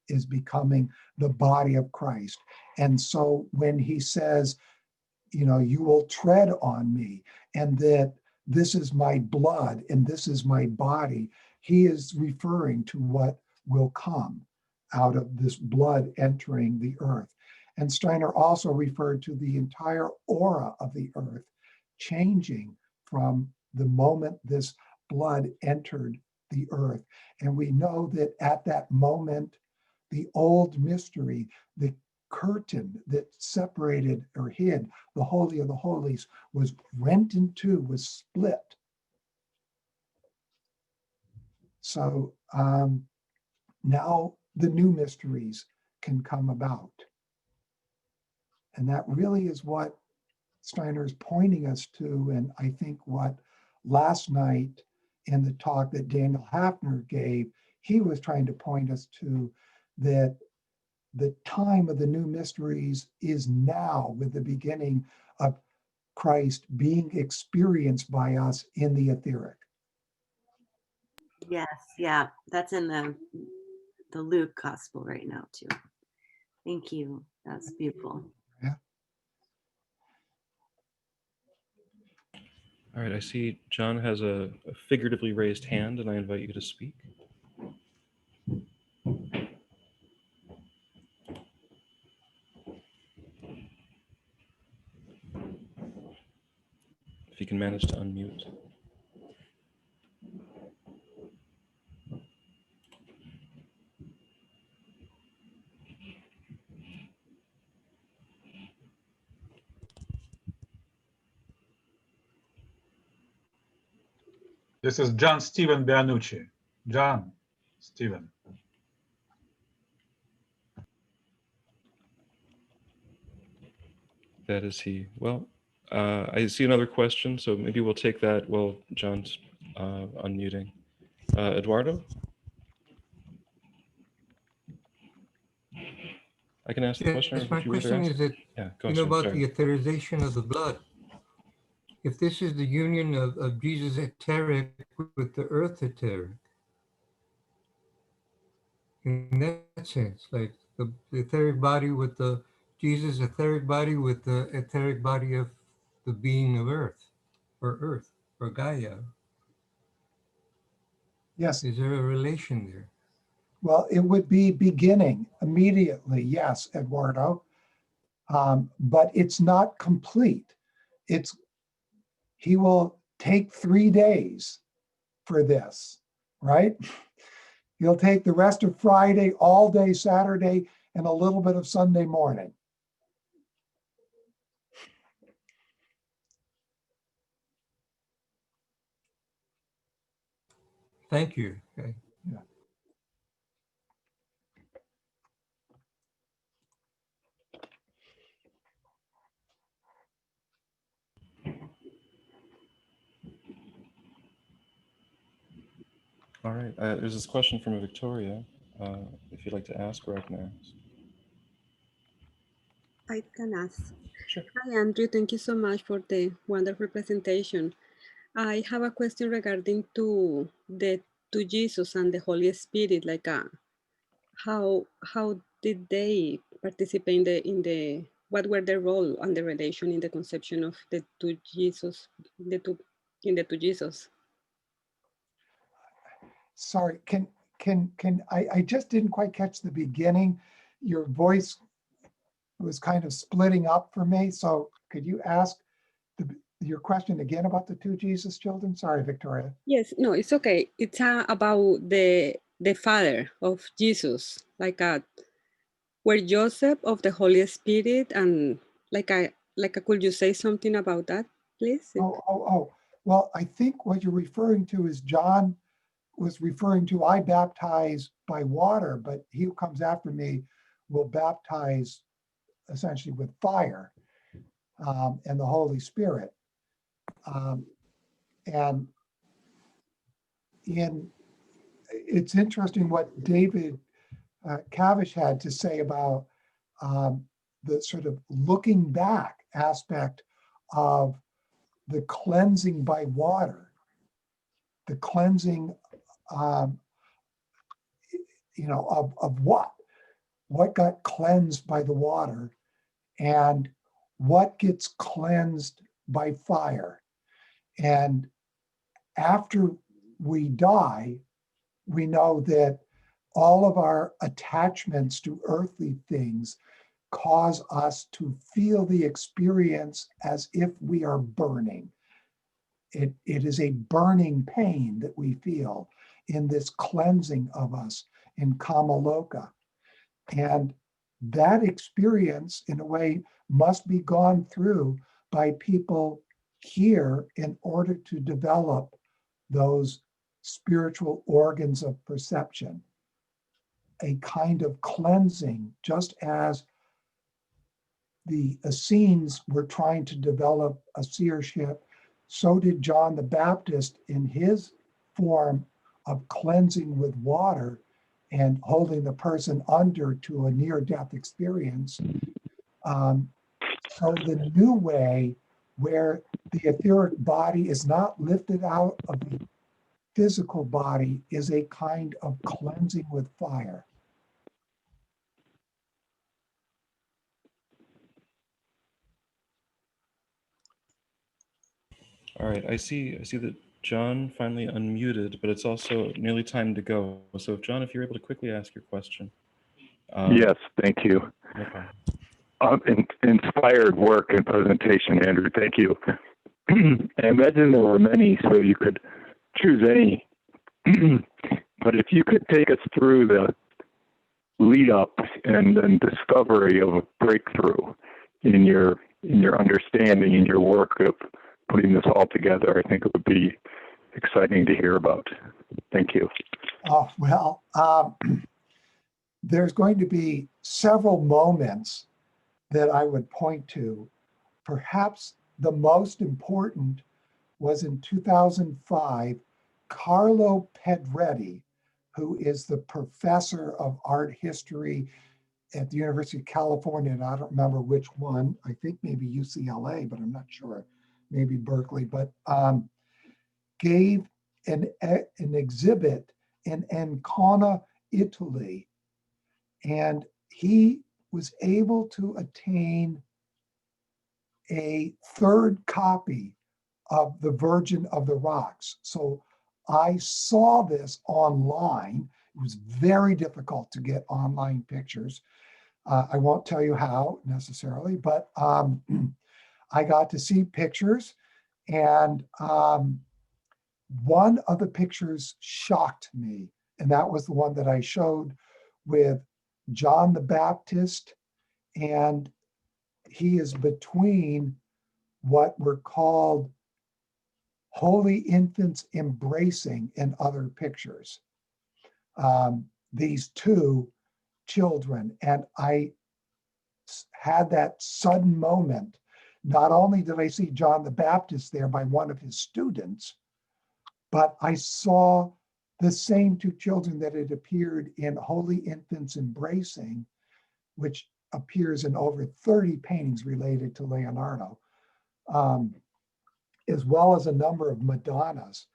[SPEAKER 2] is becoming the body of Christ. And so when he says, you will tread on me, and that this is my blood and this is my body, he is referring to what will come out of this blood entering the earth. And Steiner also referred to the entire aura of the earth changing from the moment this blood entered the earth. And we know that at that moment, the old mystery, the curtain that separated or hid the Holy of the Holies was rent in two, was split. So now the new mysteries can come about. And that really is what Steiner is pointing us to. And I think what last night in the talk that Daniel Hafner gave, he was trying to point us to that the time of the new mysteries is now, with the beginning of Christ being experienced by us in the etheric.
[SPEAKER 7] Yes, yeah, that's in the Luke gospel right now too. Thank you. That's beautiful.
[SPEAKER 2] Yeah.
[SPEAKER 1] All right, I see John has a figuratively raised hand, and I invite you to speak. If you can manage to unmute.
[SPEAKER 11] This is John Stephen Beanucci. John Stephen.
[SPEAKER 1] That is he. Well, I see another question, so maybe we'll take that while John's unmuting. Eduardo? I can ask the question.
[SPEAKER 12] Yes, my question is that,
[SPEAKER 1] yeah, go
[SPEAKER 12] you know,
[SPEAKER 1] ahead,
[SPEAKER 12] about
[SPEAKER 1] sorry.
[SPEAKER 12] the etherization of the blood. If this is the union of Jesus etheric with the earth etheric, in that sense, like the etheric body with the Jesus etheric body with the etheric body of the being of earth or Gaia.
[SPEAKER 2] Yes.
[SPEAKER 12] Is there a relation there?
[SPEAKER 2] Well, it would be beginning immediately. Yes, Eduardo. But it's not complete. He will take 3 days for this, right? He'll take the rest of Friday, all day Saturday, and a little bit of Sunday morning.
[SPEAKER 12] Thank you. Okay.
[SPEAKER 2] Yeah.
[SPEAKER 1] All right, there's this question from Victoria. If you'd like to ask, or I can ask.
[SPEAKER 13] I can ask.
[SPEAKER 1] Sure.
[SPEAKER 13] Hi, Andrew. Thank you so much for the wonderful presentation. I have a question regarding to Jesus and the Holy Spirit. Like, how did they participate in the what were their role and the relation in the conception of the two Jesus, in the two Jesus?
[SPEAKER 2] Sorry, I just didn't quite catch the beginning. Your voice was kind of splitting up for me. So could you ask your question again about the two Jesus children? Sorry, Victoria.
[SPEAKER 13] Yes, no, it's okay. It's about the father of Jesus, like were Joseph of the Holy Spirit, and could you say something about that, please?
[SPEAKER 2] Oh. Well, I think what you're referring to is John was referring to, I baptize by water, but he who comes after me will baptize essentially with fire and the Holy Spirit. And it's interesting what David Cavish had to say about the sort of looking back aspect of the cleansing by water, the cleansing of what got cleansed by the water and what gets cleansed by fire. And after we die, we know that all of our attachments to earthly things cause us to feel the experience as if we are burning. It is a burning pain that we feel in this cleansing of us in Kamaloka. And that experience, in a way, must be gone through by people here in order to develop those spiritual organs of perception, a kind of cleansing, just as the Essenes were trying to develop a seership, so did John the Baptist in his form of cleansing with water and holding the person under to a near-death experience. So the new way, where the etheric body is not lifted out of the physical body, is a kind of cleansing with fire.
[SPEAKER 1] All right, I see that John finally unmuted, but it's also nearly time to go. So if John, if you're able to quickly ask your question.
[SPEAKER 14] Yes, thank you.
[SPEAKER 1] No problem.
[SPEAKER 14] Inspired work and presentation, Andrew. Thank you. I imagine there were many, so you could choose any. But if you could take us through the lead up and then discovery of a breakthrough in your understanding, in your work of putting this all together, I think it would be exciting to hear about. Thank you.
[SPEAKER 2] Oh, well, there's going to be several moments that I would point to. Perhaps the most important was in 2005, Carlo Pedretti, who is the professor of art history at the University of California, and I don't remember which one, I think maybe UCLA, but I'm not sure, maybe Berkeley, but gave an exhibit in Ancona, Italy, and he was able to attain a third copy of the Virgin of the Rocks. So I saw this online. It was very difficult to get online pictures. I won't tell you how necessarily, but I got to see pictures, and one of the pictures shocked me, and that was the one that I showed with John the Baptist, and he is between what were called holy infants embracing in other pictures. These two children, and I had that sudden moment. Not only did I see John the Baptist there by one of his students, but I saw the same two children that had appeared in Holy Infants Embracing, which appears in over 30 paintings related to Leonardo, as well as a number of Madonnas.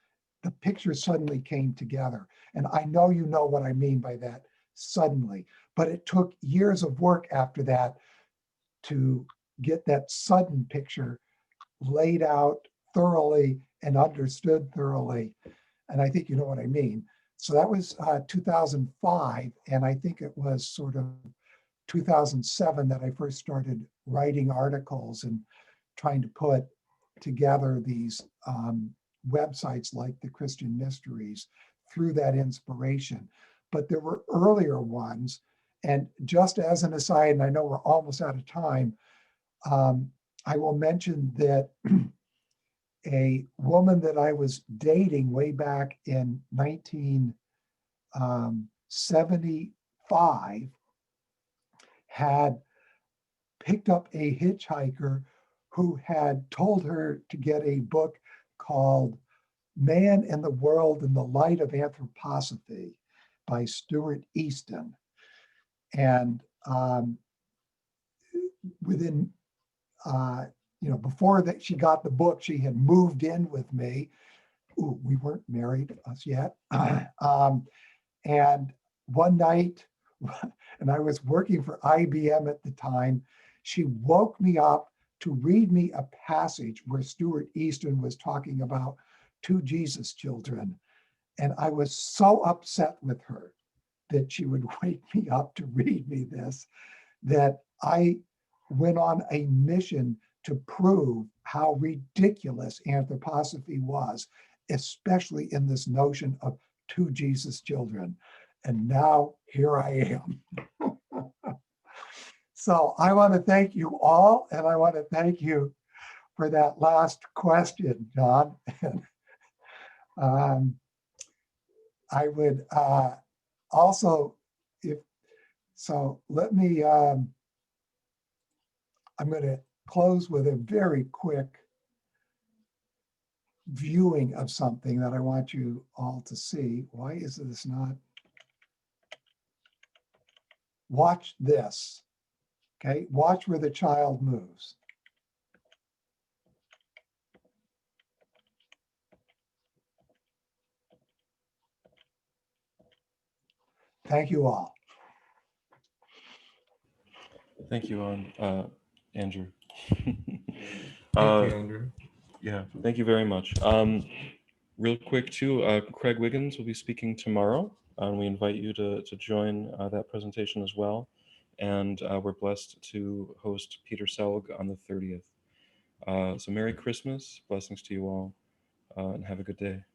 [SPEAKER 2] The pictures suddenly came together. And I know you know what I mean by that, suddenly, but it took years of work after that to get that sudden picture laid out thoroughly and understood thoroughly. And I think you know what I mean. So that was 2005. And I think it was sort of 2007 that I first started writing articles and trying to put together these websites like the Christian Mysteries through that inspiration. But there were earlier ones. And just as an aside, and I know we're almost out of time, I will mention that a woman that I was dating way back in 1975 had picked up a hitchhiker who had told her to get a book called Man and the World in the Light of Anthroposophy by Stuart Easton. And within, before that she got the book, she had moved in with me. Ooh, we weren't married us yet. And one night, and I was working for IBM at the time, she woke me up to read me a passage where Stuart Easton was talking about two Jesus children. And I was so upset with her that she would wake me up to read me this, that I went on a mission to prove how ridiculous anthroposophy was, especially in this notion of two Jesus children. And now here I am. So I want to thank you all, and I want to thank you for that last question, John. I would also, if so, let me, I'm going to close with a very quick viewing of something that I want you all to see. Why is this not? Watch this, okay? Watch where the child moves. Thank you all.
[SPEAKER 1] Thank you, Andrew.
[SPEAKER 12] Thank you, Andrew.
[SPEAKER 1] Yeah, thank you very much. Real quick too, Craig Wiggins will be speaking tomorrow. We invite you to join that presentation as well. And we're blessed to host Peter Selg on the 30th. So Merry Christmas, blessings to you all, and have a good day.